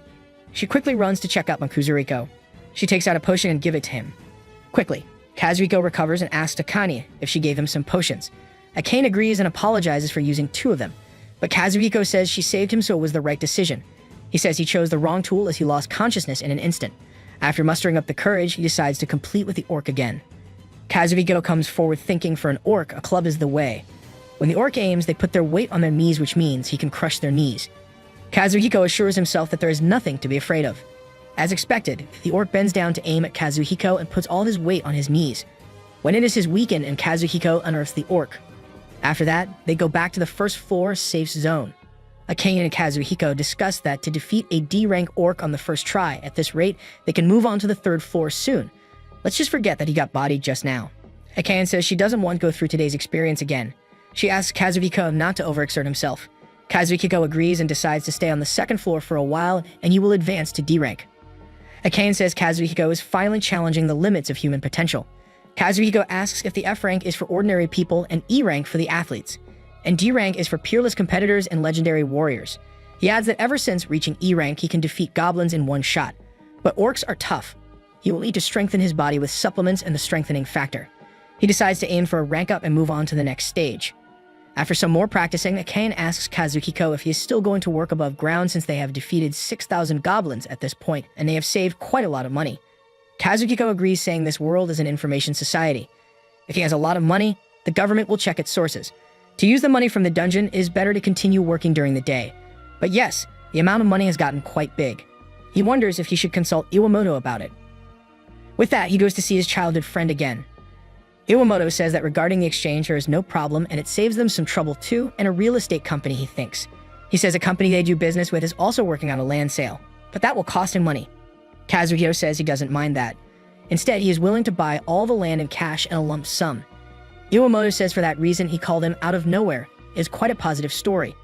She quickly runs to check up on Kuzuriko. She takes out a potion and gives it to him. Quickly, Kazuhiko recovers and asks Akane if she gave him some potions. Akain agrees and apologizes for using 2 of them, but Kazuhiko says she saved him, so it was the right decision. He says he chose the wrong tool as he lost consciousness in an instant. After mustering up the courage, he decides to complete with the Orc again. Kazuhiko comes forward thinking for an Orc, a club is the way. When the Orc aims, they put their weight on their knees, which means he can crush their knees. Kazuhiko assures himself that there is nothing to be afraid of. As expected, the Orc bends down to aim at Kazuhiko and puts all his weight on his knees. When it is weakened, and Kazuhiko unearths the Orc. After that, they go back to the first floor safe zone. Akain and Kazuhiko discuss that to defeat a D-rank Orc on the first try, at this rate, they can move on to the third floor soon. Let's just forget that he got bodied just now. Akain says she doesn't want to go through today's experience again. She asks Kazuhiko not to overexert himself. Kazuhiko agrees and decides to stay on the second floor for a while, and he will advance to D-rank. Akain says Kazuhiko is finally challenging the limits of human potential. Kazuhiko asks if the F rank is for ordinary people and E rank for the athletes, and D rank is for peerless competitors and legendary warriors. He adds that ever since reaching E rank, he can defeat goblins in one shot. But Orcs are tough. He will need to strengthen his body with supplements and the strengthening factor. He decides to aim for a rank up and move on to the next stage. After some more practicing, Akane asks Kazuhiko if he is still going to work above ground since they have defeated 6,000 goblins at this point, and they have saved quite a lot of money. Kazuhiko agrees, saying this world is an information society. If he has a lot of money, the government will check its sources. To use the money from the dungeon, it is better to continue working during the day. But yes, the amount of money has gotten quite big. He wonders if he should consult Iwamoto about it. With that, he goes to see his childhood friend again. Iwamoto says that regarding the exchange, there is no problem and it saves them some trouble too, and a real estate company, he thinks. He says a company they do business with is also working on a land sale, but that will cost him money. Kazuhiko says he doesn't mind that. Instead, he is willing to buy all the land in cash in a lump sum. Iwamoto says for that reason he called him out of nowhere. It is quite a positive story.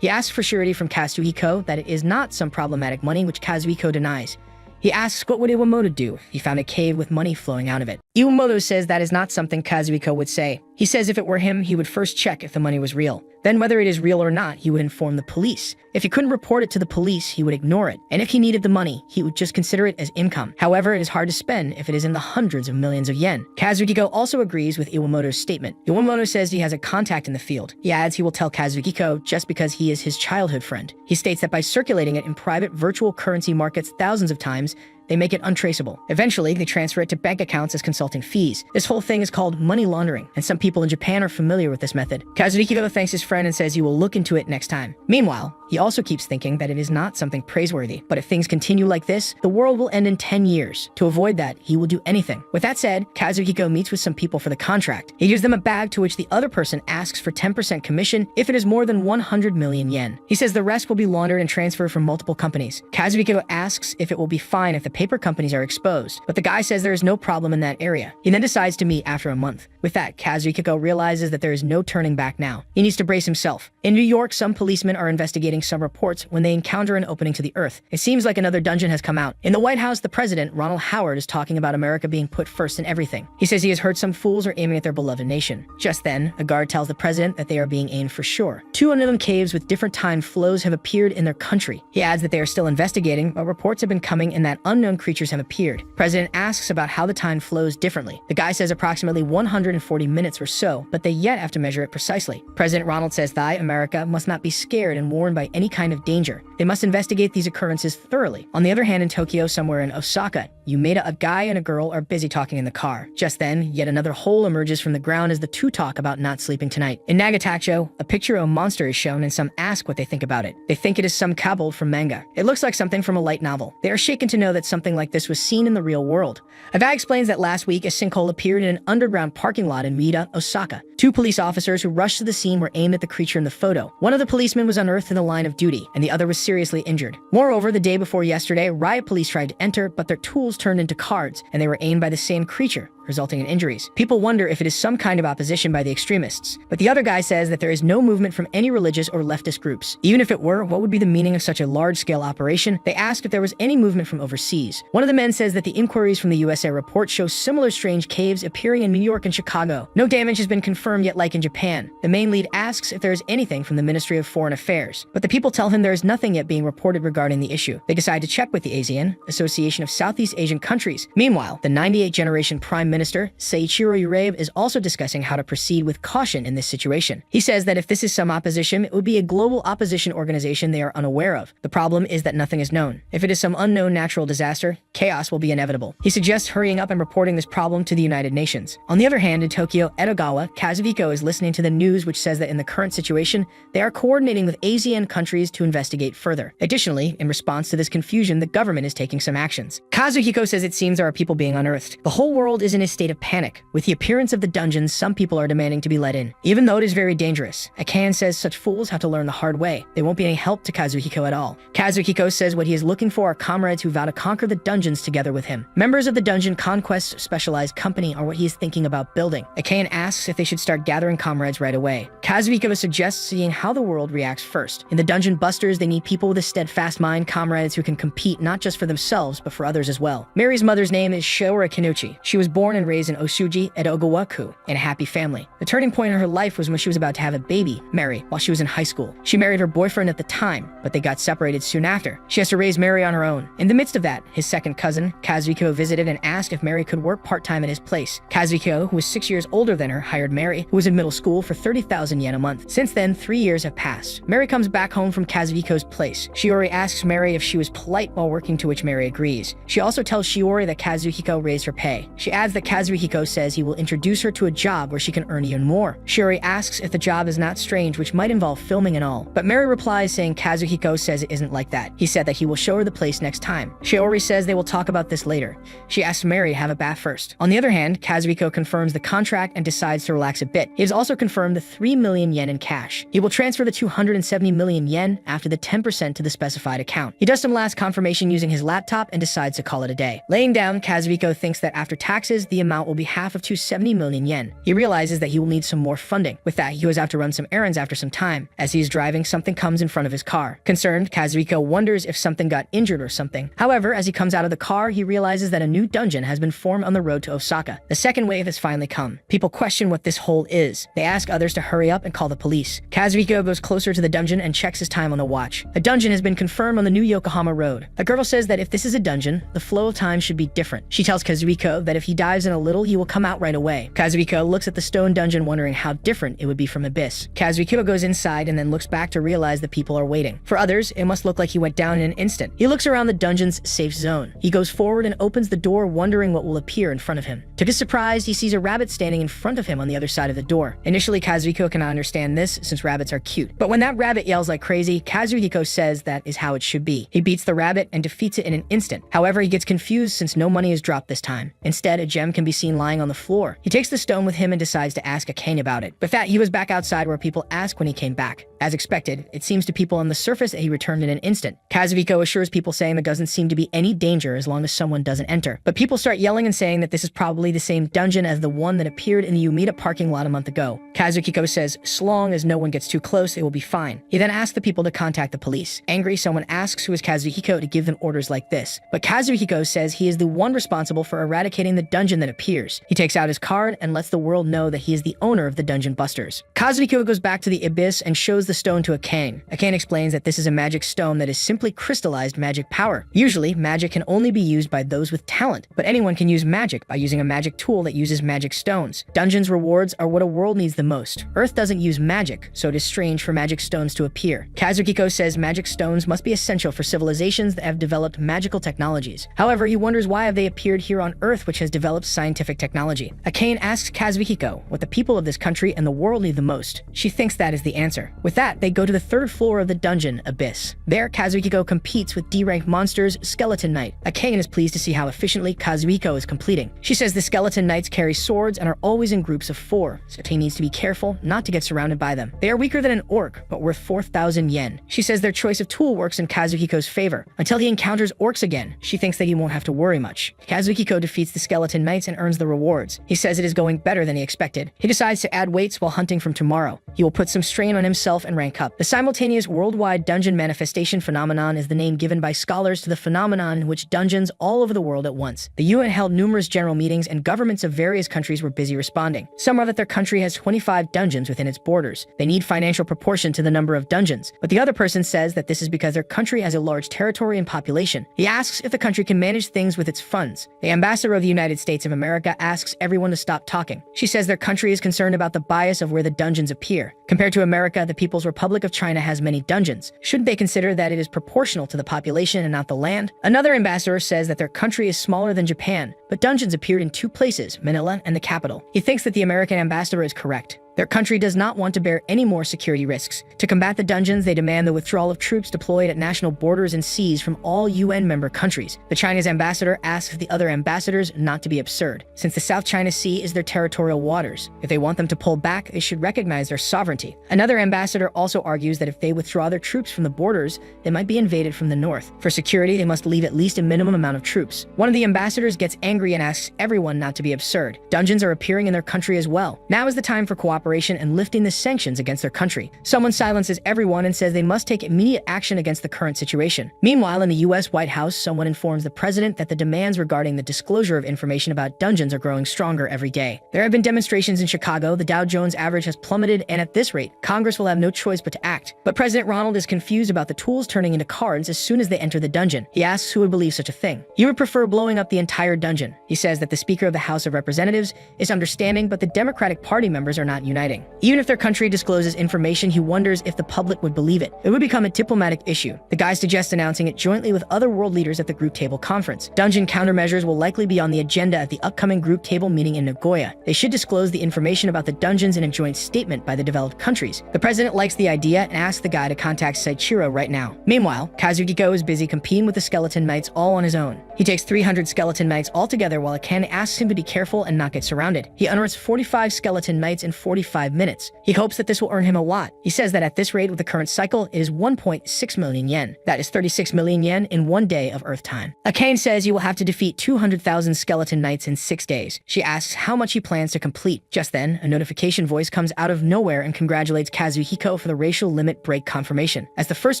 He asks for surety from Kazuhiko that it is not some problematic money, which Kazuhiko denies. He asks what would Iwamoto do if he found a cave with money flowing out of it. Iwamoto says that is not something Kazuhiko would say. He says if it were him, he would first check if the money was real. Then whether it is real or not, he would inform the police. If he couldn't report it to the police, he would ignore it. And if he needed the money, he would just consider it as income. However, it is hard to spend if it is in the hundreds of millions of yen. Kazuhiko also agrees with Iwamoto's statement. Iwamoto says he has a contact in the field. He adds he will tell Kazuhiko just because he is his childhood friend. He states that by circulating it in private virtual currency markets thousands of times, they make it untraceable. Eventually, they transfer it to bank accounts as consulting fees. This whole thing is called money laundering, and some people in Japan are familiar with this method. Kazuhiko thanks his friend and says he will look into it next time. Meanwhile, he also keeps thinking that it is not something praiseworthy, but if things continue like this, the world will end in 10 years. To avoid that, he will do anything. With that said, Kazuhiko meets with some people for the contract. He gives them a bag to which the other person asks for 10% commission if it is more than 100 million yen. He says the rest will be laundered and transferred from multiple companies. Kazuhiko asks if it will be fine if the paper companies are exposed, but the guy says there is no problem in that area. He then decides to meet after a month. With that, Kazuhiko realizes that there is no turning back now. He needs to brace himself. In New York, some policemen are investigating some reports when they encounter an opening to the earth. It seems like another dungeon has come out. In the White House, the president, Ronald Howard, is talking about America being put first in everything. He says he has heard some fools are aiming at their beloved nation. Just then, a guard tells the president that they are being aimed for sure. 2 unknown caves with different time flows have appeared in their country. He adds that they are still investigating, but reports have been coming and that unknown creatures have appeared. President asks about how the time flows differently. The guy says approximately 140 minutes or so, but they yet have to measure it precisely. President Ronald says that America must not be scared and warned by any kind of danger. They must investigate these occurrences thoroughly. On the other hand, in Tokyo, somewhere in Osaka, Umeda, a guy and a girl are busy talking in the car. Just then, yet another hole emerges from the ground as the two talk about not sleeping tonight. In Nagatacho, a picture of a monster is shown and some ask what they think about it. They think it is some kobold from manga. It looks like something from a light novel. They are shaken to know that something like this was seen in the real world. A guy explains that last week a sinkhole appeared in an underground parking lot in Mita, Osaka. 2 police officers who rushed to the scene were aimed at the creature in the photo. One of the policemen was unearthed in the line of duty, and the other was seriously injured. Moreover, the day before yesterday, riot police tried to enter, but their tools turned into cards, and they were aimed by the same creature, resulting in injuries. People wonder if it is some kind of opposition by the extremists, but the other guy says that there is no movement from any religious or leftist groups. Even if it were, what would be the meaning of such a large-scale operation? They asked if there was any movement from overseas. One of the men says that the inquiries from the USA report show similar strange caves appearing in New York and Chicago. No damage has been confirmed yet like in Japan. The main lead asks if there is anything from the Ministry of Foreign Affairs, but the people tell him there is nothing yet being reported regarding the issue. They decide to check with the ASEAN, Association of Southeast Asian Countries. Meanwhile, the 98th-generation Prime Minister, Seiichiro Urabe, is also discussing how to proceed with caution in this situation. He says that if this is some opposition, it would be a global opposition organization they are unaware of. The problem is that nothing is known. If it is some unknown natural disaster, chaos will be inevitable. He suggests hurrying up and reporting this problem to the United Nations. On the other hand, in Tokyo, Edogawa, Kazuhiko is listening to the news which says that in the current situation, they are coordinating with ASEAN countries to investigate further. Additionally, in response to this confusion, the government is taking some actions. Kazuhiko says it seems there are people being unearthed. The whole world is in a state of panic. With the appearance of the dungeons, some people are demanding to be let in, even though it is very dangerous. Akane says such fools have to learn the hard way. They won't be any help to Kazuhiko at all. Kazuhiko says what he is looking for are comrades who vow to conquer the dungeons together with him. Members of the Dungeon Conquest Specialized Company are what he is thinking about building. Akane asks if they should start gathering comrades right away. Kazuhiko suggests seeing how the world reacts first. In the Dungeon Busters, they need people with a steadfast mind, comrades who can compete not just for themselves, but for others as well. Mary's mother's name is Shiora Kinuchi. She was born born and raised in Osuji at Ogawaku in a happy family. The turning point in her life was when she was about to have a baby, Mary, while she was in high school. She married her boyfriend at the time, but they got separated soon after. She has to raise Mary on her own. In the midst of that, his second cousin, Kazuhiko, visited and asked if Mary could work part-time at his place. Kazuhiko, who was 6 years older than her, hired Mary, who was in middle school, for 30,000 yen a month. Since then, 3 years have passed. Mary comes back home from Kazuhiko's place. Shiori asks Mary if she was polite while working, to which Mary agrees. She also tells Shiori that Kazuhiko raised her pay. She adds that Kazuhiko says he will introduce her to a job where she can earn even more. Shiori asks if the job is not strange, which might involve filming and all. But Mary replies saying Kazuhiko says it isn't like that. He said that he will show her the place next time. Shiori says they will talk about this later. She asks Mary to have a bath first. On the other hand, Kazuhiko confirms the contract and decides to relax a bit. He has also confirmed the 3 million yen in cash. He will transfer the 270 million yen after the 10% to the specified account. He does some last confirmation using his laptop and decides to call it a day. Laying down, Kazuhiko thinks that after taxes, the amount will be half of 270 million yen. He realizes that he will need some more funding. With that, he goes out to run some errands after some time. As he is driving, something comes in front of his car. Concerned, Kazuhiko wonders if something got injured or something. However, as he comes out of the car, he realizes that a new dungeon has been formed on the road to Osaka. The second wave has finally come. People question what this hole is. They ask others to hurry up and call the police. Kazuhiko goes closer to the dungeon and checks his time on the watch. A dungeon has been confirmed on the new Yokohama road. A girl says that if this is a dungeon, the flow of time should be different. She tells Kazuhiko that if he dives in a little, he will come out right away. Kazuhiko looks at the stone dungeon, wondering how different it would be from Abyss. Kazuhiko goes inside and then looks back to realize the people are waiting. For others, it must look like he went down in an instant. He looks around the dungeon's safe zone. He goes forward and opens the door, wondering what will appear in front of him. To his surprise, he sees a rabbit standing in front of him on the other side of the door. Initially, Kazuhiko cannot understand this, since rabbits are cute. But when that rabbit yells like crazy, Kazuhiko says that is how it should be. He beats the rabbit and defeats it in an instant. However, he gets confused since no money is dropped this time. Instead, a gem can be seen lying on the floor. He takes the stone with him and decides to ask Akane about it. With that, he was back outside where people ask when he came back. As expected, it seems to people on the surface that he returned in an instant. Kazuhiko assures people, saying there doesn't seem to be any danger as long as someone doesn't enter. But people start yelling and saying that this is probably the same dungeon as the one that appeared in the Umeda parking lot a month ago. Kazuhiko says, so long as no one gets too close, it will be fine. He then asks the people to contact the police. Angry, someone asks who is Kazuhiko to give them orders like this. But Kazuhiko says he is the one responsible for eradicating the dungeon that appears. He takes out his card and lets the world know that he is the owner of the dungeon busters. Kazuhiko goes back to the Abyss and shows the stone to Akane. Akane explains that this is a magic stone that is simply crystallized magic power. Usually, magic can only be used by those with talent, but anyone can use magic by using a magic tool that uses magic stones. Dungeons rewards are what a world needs the most. Earth doesn't use magic, so it is strange for magic stones to appear. Kazuhiko says magic stones must be essential for civilizations that have developed magical technologies. However, he wonders why have they appeared here on Earth, which has developed scientific technology. Akane asks Kazuhiko what the people of this country and the world need the most. She thinks that is the answer. With that, they go to the third floor of the dungeon, Abyss. There, Kazuhiko competes with D-rank monsters, Skeleton Knight. Akane is pleased to see how efficiently Kazuhiko is completing. She says the Skeleton Knights carry swords and are always in groups of 4, so he needs to be careful not to get surrounded by them. They are weaker than an orc, but worth 4,000 yen. She says their choice of tool works in Kazuhiko's favor. Until he encounters orcs again, she thinks that he won't have to worry much. Kazuhiko defeats the Skeleton Knights and earns the rewards. He says it is going better than he expected. He decides to add weights while hunting from tomorrow. He will put some strain on himself and rank up. The simultaneous worldwide dungeon manifestation phenomenon is the name given by scholars to the phenomenon in which dungeons all over the world at once. The UN held numerous general meetings and governments of various countries were busy responding. Some are that their country has 25 dungeons within its borders. They need financial proportion to the number of dungeons. But the other person says that this is because their country has a large territory and population. He asks if the country can manage things with its funds. The ambassador of the United States of America asks everyone to stop talking. She says their country is concerned about the bias of where the dungeons appear. Compared to America, the People's Republic of China has many dungeons. Shouldn't they consider that it is proportional to the population and not the land? Another ambassador says that their country is smaller than Japan, but dungeons appeared in 2 places, Manila and the capital. He thinks that the American ambassador is correct. Their country does not want to bear any more security risks. To combat the dungeons, they demand the withdrawal of troops deployed at national borders and seas from all UN member countries. The China's ambassador asks the other ambassadors not to be absurd, since the South China Sea is their territorial waters. If they want them to pull back, they should recognize their sovereignty. Another ambassador also argues that if they withdraw their troops from the borders, they might be invaded from the north. For security, they must leave at least a minimum amount of troops. One of the ambassadors gets angry angry and asks everyone not to be absurd. Dungeons are appearing in their country as well. Now is the time for cooperation and lifting the sanctions against their country. Someone silences everyone and says they must take immediate action against the current situation. Meanwhile, in the US White House, someone informs the president that the demands regarding the disclosure of information about dungeons are growing stronger every day. There have been demonstrations in Chicago, the Dow Jones average has plummeted, and at this rate, Congress will have no choice but to act. But President Ronald is confused about the tools turning into cards as soon as they enter the dungeon. He asks who would believe such a thing. He would prefer blowing up the entire dungeon. He says that the Speaker of the House of Representatives is understanding, but the Democratic Party members are not uniting. Even if their country discloses information, he wonders if the public would believe it. It would become a diplomatic issue. The guy suggests announcing it jointly with other world leaders at the group table conference. Dungeon countermeasures will likely be on the agenda at the upcoming group table meeting in Nagoya. They should disclose the information about the dungeons in a joint statement by the developed countries. The president likes the idea and asks the guy to contact Seiichiro right now. Meanwhile, Kazuhiko is busy competing with the skeleton knights all on his own. He takes 300 skeleton knights altogether while Akane asks him to be careful and not get surrounded. He unearths 45 skeleton knights in 45 minutes. He hopes that this will earn him a lot. He says that at this rate with the current cycle, it is 1.6 million yen. That is 36 million yen in 1 day of Earth time. Akane says he will have to defeat 200,000 skeleton knights in 6 days. She asks how much he plans to complete. Just then, a notification voice comes out of nowhere and congratulates Kazuhiko for the racial limit break confirmation. As the first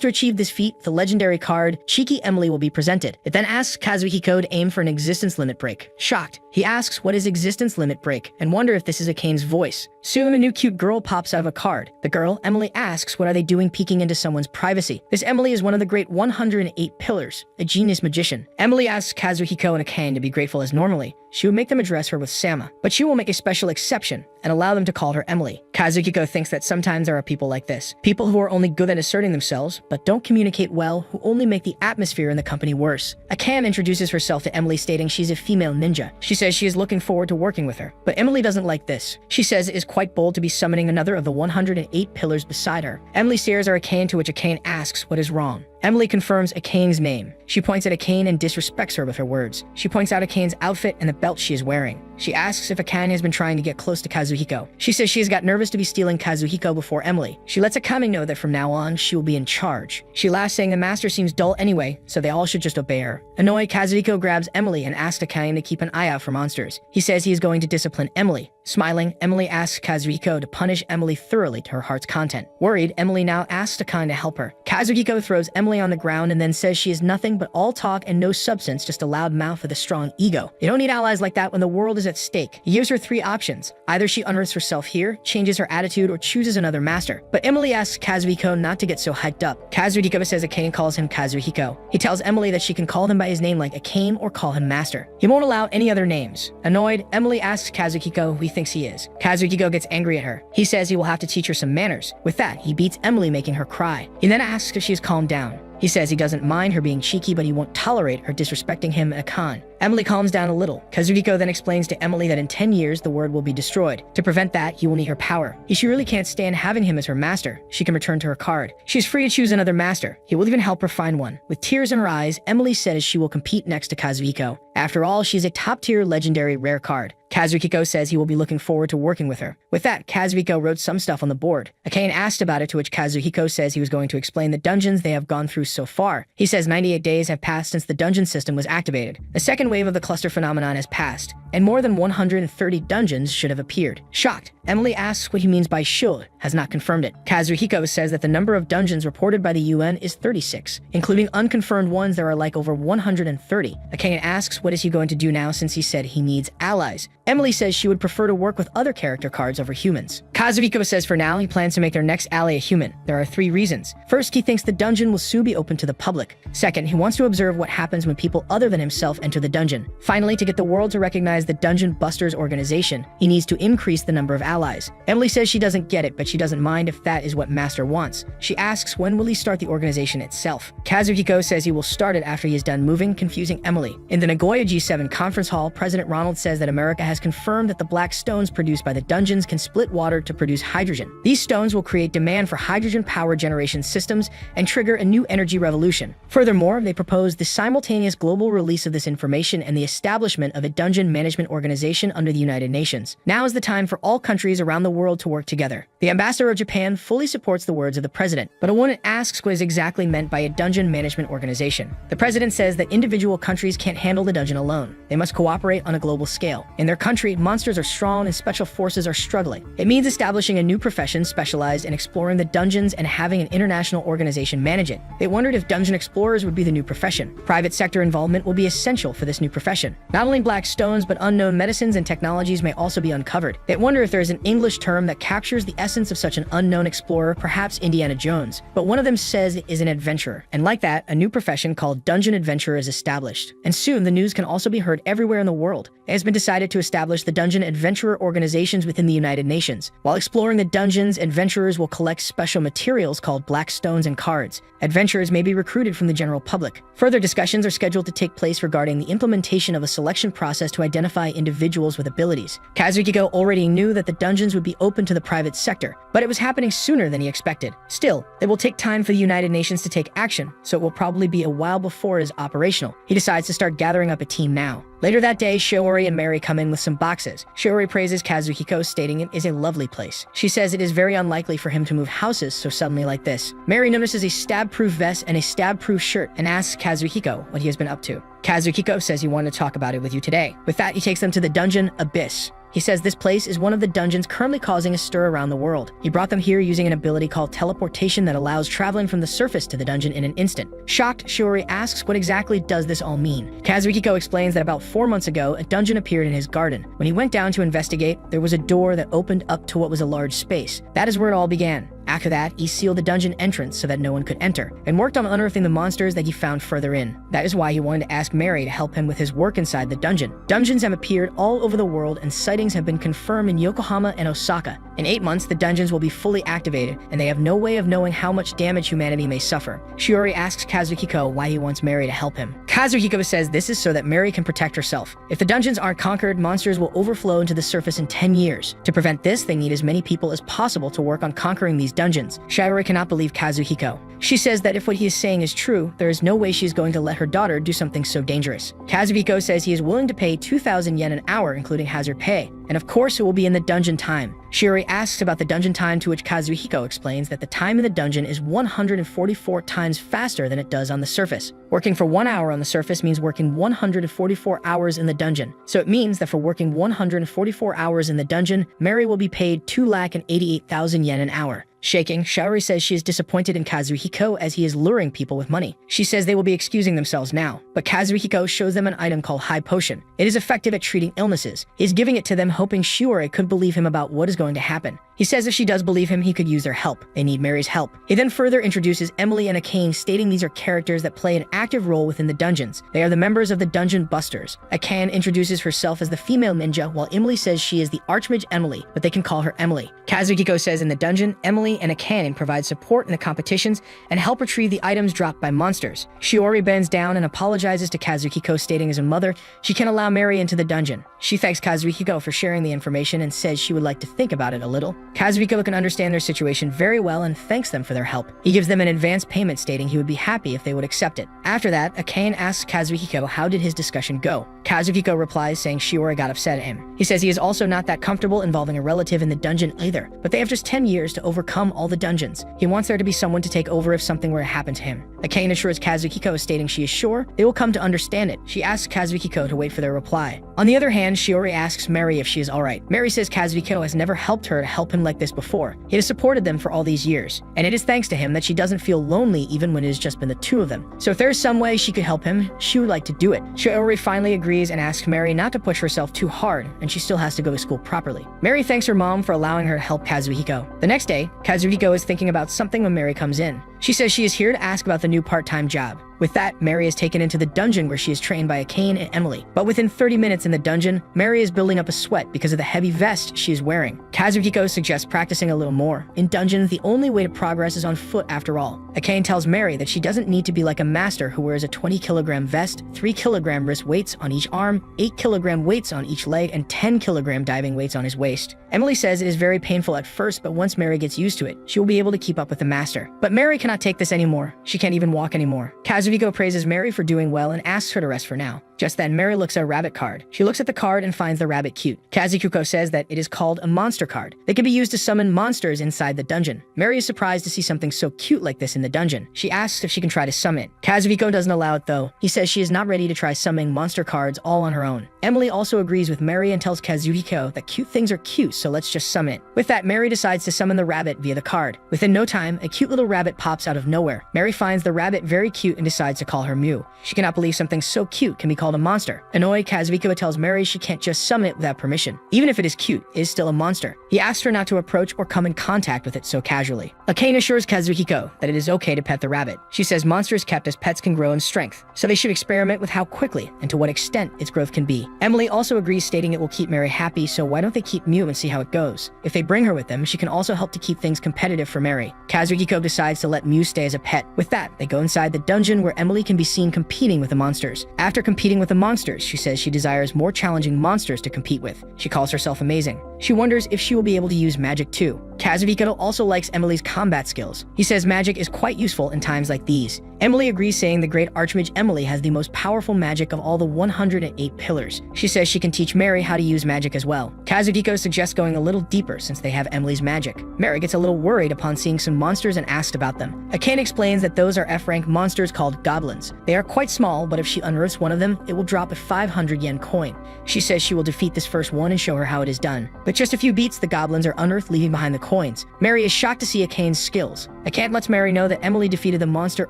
to achieve this feat, the legendary card, Cheeky Emily, will be presented. It then asks Kazuhiko to aim for an existence limit break. Shocked, he asks what is existence limit break and wonder if this is Akane's voice. Soon, a new cute girl pops out of a card. The girl, Emily, asks what are they doing peeking into someone's privacy. This Emily is one of the great 108 pillars, a genius magician. Emily asks Kazuhiko and Akane to be grateful as normally. She would make them address her with Sama, but she will make a special exception and allow them to call her Emily. Kazuhiko thinks that sometimes there are people like this. People who are only good at asserting themselves, but don't communicate well, who only make the atmosphere in the company worse. Akane introduces herself to Emily stating she's a female ninja. She says she is looking forward to working with her, but Emily doesn't like this. She says it is quite bold to be summoning another of the 108 pillars beside her. Emily stares at Akane, to which Akane asks what is wrong. Emily confirms Akane's name. She points at Akane and disrespects her with her words. She points out Akane's outfit and the belt she is wearing. She asks if Akane has been trying to get close to Kazuhiko. She says she has got nervous to be stealing Kazuhiko before Emily. She lets Akane know that from now on, she will be in charge. She laughs, saying the master seems dull anyway, so they all should just obey her. Annoyed, Kazuhiko grabs Emily and asks Akane to keep an eye out for monsters. He says he is going to discipline Emily. Smiling, Emily asks Kazuhiko to punish Emily thoroughly to her heart's content. Worried, Emily now asks Akane to help her. Kazuhiko throws Emily on the ground and then says she is nothing but all talk and no substance, just a loud mouth with a strong ego. You don't need allies like that when the world is at stake. He gives her 3 options. Either she unearths herself here, changes her attitude, or chooses another master. But Emily asks Kazuhiko not to get so hyped up. Kazuhiko says Akane calls him Kazuhiko. He tells Emily that she can call him by his name like Akane or call him master. He won't allow any other names. Annoyed, Emily asks Kazuhiko who he thinks he is. Kazuhiko gets angry at her. He says he will have to teach her some manners. With that, he beats Emily, making her cry. He then asks if she has calmed down. He says he doesn't mind her being cheeky, but he won't tolerate her disrespecting him and Akane. Emily calms down a little. Kazuhiko then explains to Emily that in 10 years, the world will be destroyed. To prevent that, he will need her power. She really can't stand having him as her master. She can return to her card. She's free to choose another master. He will even help her find one. With tears in her eyes, Emily says she will compete next to Kazuhiko. After all, she's a top-tier legendary rare card. Kazuhiko says he will be looking forward to working with her. With that, Kazuhiko wrote some stuff on the board. Akane asked about it, to which Kazuhiko says he was going to explain the dungeons they have gone through so far. He says 98 days have passed since the dungeon system was activated. The second wave of the cluster phenomenon has passed, and more than 130 dungeons should have appeared. Shocked, Emily asks what he means by should, has not confirmed it. Kazuhiko says that the number of dungeons reported by the UN is 36. Including unconfirmed ones, there are like over 130. Akane asks what is he going to do now since he said he needs allies. Emily says she would prefer to work with other character cards over humans. Kazuhiko says for now he plans to make their next ally a human. There are 3 reasons. First, he thinks the dungeon will soon be open to the public. Second, he wants to observe what happens when people other than himself enter the dungeon. Finally, to get the world to recognize the Dungeon Busters organization, he needs to increase the number of allies. Emily says she doesn't get it, but she doesn't mind if that is what Master wants. She asks when will he start the organization itself. Kazuhiko says he will start it after he is done moving, confusing Emily. In the Nagoya G7 conference hall, President Ronald says that America has confirmed that the black stones produced by the dungeons can split water to produce hydrogen. These stones will create demand for hydrogen power generation systems and trigger a new energy revolution. Furthermore, they propose the simultaneous global release of this information and the establishment of a dungeon management organization under the United Nations. Now is the time for all countries around the world to work together. The ambassador of Japan fully supports the words of the president, but a woman asks what is exactly meant by a dungeon management organization. The president says that individual countries can't handle the dungeon alone. They must cooperate on a global scale. In their country, monsters are strong and special forces are struggling. It means establishing a new profession specialized in exploring the dungeons and having an international organization manage it. They wondered if dungeon explorers would be the new profession. Private sector involvement will be essential for this new profession. Not only black stones, but unknown medicines and technologies may also be uncovered. They wonder if there is an English term that captures the essence of such an unknown explorer, perhaps Indiana Jones. But one of them says it is an adventurer. And like that, a new profession called dungeon adventurer is established. And soon the news can also be heard everywhere in the world. It has been decided to establish the dungeon adventurer organizations within the United Nations. While exploring the dungeons, adventurers will collect special materials called black stones and cards. Adventurers may be recruited from the general public. Further discussions are scheduled to take place regarding the implementation of a selection process to identify individuals with abilities. Kazuhiko already knew that the dungeons would be open to the private sector, but it was happening sooner than he expected. Still, it will take time for the United Nations to take action, so it will probably be a while before it is operational. He decides to start gathering up a team now. Later that day, Shiori and Mary come in with some boxes. Shiori praises Kazuhiko, stating it is a lovely place. She says it is very unlikely for him to move houses so suddenly like this. Mary notices a stab-proof vest and a stab-proof shirt and asks Kazuhiko what he has been up to. Kazuhiko says he wanted to talk about it with you today. With that, he takes them to the dungeon Abyss. He says this place is one of the dungeons currently causing a stir around the world. He brought them here using an ability called teleportation that allows traveling from the surface to the dungeon in an instant. Shocked, Shiori asks what exactly does this all mean. Kazuhiko explains that about 4 months ago, a dungeon appeared in his garden. When he went down to investigate, there was a door that opened up to what was a large space. That is where it all began. After that, he sealed the dungeon entrance so that no one could enter, and worked on unearthing the monsters that he found further in. That is why he wanted to ask Mary to help him with his work inside the dungeon. Dungeons have appeared all over the world, and sightings have been confirmed in Yokohama and Osaka. In 8 months, the dungeons will be fully activated, and they have no way of knowing how much damage humanity may suffer. Shiori asks Kazuhiko why he wants Mary to help him. Kazuhiko says this is so that Mary can protect herself. If the dungeons aren't conquered, monsters will overflow into the surface in 10 years. To prevent this, they need as many people as possible to work on conquering these dungeons. Shiori cannot believe Kazuhiko. She says that if what he is saying is true, there is no way she is going to let her daughter do something so dangerous. Kazuhiko says he is willing to pay 2,000 yen an hour, including hazard pay. And of course, it will be in the dungeon time. Shiori asks about the dungeon time, to which Kazuhiko explains that the time in the dungeon is 144 times faster than it does on the surface. Working for 1 hour on the surface means working 144 hours in the dungeon. So it means that for working 144 hours in the dungeon, Mary will be paid 2,88,000 yen an hour. Shaking, Shiori says she is disappointed in Kazuhiko as he is luring people with money. She says they will be excusing themselves now, but Kazuhiko shows them an item called High Potion. It is effective at treating illnesses. He is giving it to them, hoping Shiori could believe him about what is going to happen. He says if she does believe him, he could use their help. They need Mary's help. He then further introduces Emily and Akane, stating these are characters that play an active role within the dungeons. They are the members of the Dungeon Busters. Akane introduces herself as the female ninja, while Emily says she is the Archmage Emily, but they can call her Emily. Kazuhiko says in the dungeon, Emily and Akane provide support in the competitions and help retrieve the items dropped by monsters. Shiori bends down and apologizes to Kazuhiko, stating as a mother, she can allow Mary into the dungeon. She thanks Kazuhiko for sharing the information and says she would like to think about it a little. Kazuhiko can understand their situation very well and thanks them for their help. He gives them an advance payment, stating he would be happy if they would accept it. After that, Akane asks Kazuhiko how did his discussion go. Kazuhiko replies saying Shiori got upset at him. He says he is also not that comfortable involving a relative in the dungeon either, but they have just 10 years to overcome all the dungeons. He wants there to be someone to take over if something were to happen to him. Akane assures Kazuhiko, stating she is sure they will come to understand it. She asks Kazuhiko to wait for their reply. On the other hand, Shiori asks Mary if she is alright. Mary says Kazuhiko has never helped her to help him like this before. He has supported them for all these years, and it is thanks to him that she doesn't feel lonely even when it has just been the two of them. So if there's some way she could help him, she would like to do it. Shiori finally agrees and asks Mary not to push herself too hard, and she still has to go to school properly. Mary thanks her mom for allowing her to help Kazuhiko. The next day, Kazuhiko is thinking about something when Mary comes in. She says she is here to ask about the new part-time job. With that, Mary is taken into the dungeon where she is trained by Akane and Emily. But within 30 minutes in the dungeon, Mary is building up a sweat because of the heavy vest she is wearing. Kazuhiko suggests practicing a little more. In dungeons, the only way to progress is on foot after all. Akane tells Mary that she doesn't need to be like a master who wears a 20-kilogram vest, 3-kilogram wrist weights on each arm, 8-kilogram weights on each leg, and 10-kilogram diving weights on his waist. Emily says it is very painful at first, but once Mary gets used to it, she will be able to keep up with the master. But Mary cannot take this anymore. She can't even walk anymore. Kazuhiko praises Mary for doing well and asks her to rest for now. Just then, Mary looks at a rabbit card. She looks at the card and finds the rabbit cute. Kazuhiko says that it is called a monster card. They can be used to summon monsters inside the dungeon. Mary is surprised to see something so cute like this in the dungeon. She asks if she can try to summon it. Kazuhiko doesn't allow it though. He says she is not ready to try summoning monster cards all on her own. Emily also agrees with Mary and tells Kazuhiko that cute things are cute, so let's just summon it. With that, Mary decides to summon the rabbit via the card. Within no time, a cute little rabbit pops out of nowhere. Mary finds the rabbit very cute and decides to call her Mew. She cannot believe something so cute can be called a monster. Annoyed, Kazuhiko tells Mary she can't just summon it without permission. Even if it is cute, it is still a monster. He asks her not to approach or come in contact with it so casually. Akane assures Kazuhiko that it is okay to pet the rabbit. She says monsters kept as pets can grow in strength, so they should experiment with how quickly and to what extent its growth can be. Emily also agrees, stating it will keep Mary happy, so why don't they keep Mew and see how it goes? If they bring her with them, she can also help to keep things competitive for Mary. Kazuhiko decides to let Mew stay as a pet. With that, they go inside the dungeon where Emily can be seen competing with the monsters. After competing with the monsters, she says she desires more challenging monsters to compete with. She calls herself amazing. She wonders if she will be able to use magic too. Kazuhiko also likes Emily's combat skills. He says magic is quite useful in times like these. Emily agrees, saying the great archmage Emily has the most powerful magic of all the 108 pillars. She says she can teach Mary how to use magic as well. Kazuhiko suggests going a little deeper since they have Emily's magic. Mary gets a little worried upon seeing some monsters and asks about them. Akane explains that those are F-rank monsters called goblins. They are quite small, but if she unearths one of them, it will drop a 500 yen coin. She says she will defeat this first one and show her how it is done. But just a few beats, the goblins are unearthed, leaving behind the coins. Mary is shocked to see Akane's skills. Akane lets Mary know that Emily defeated the monster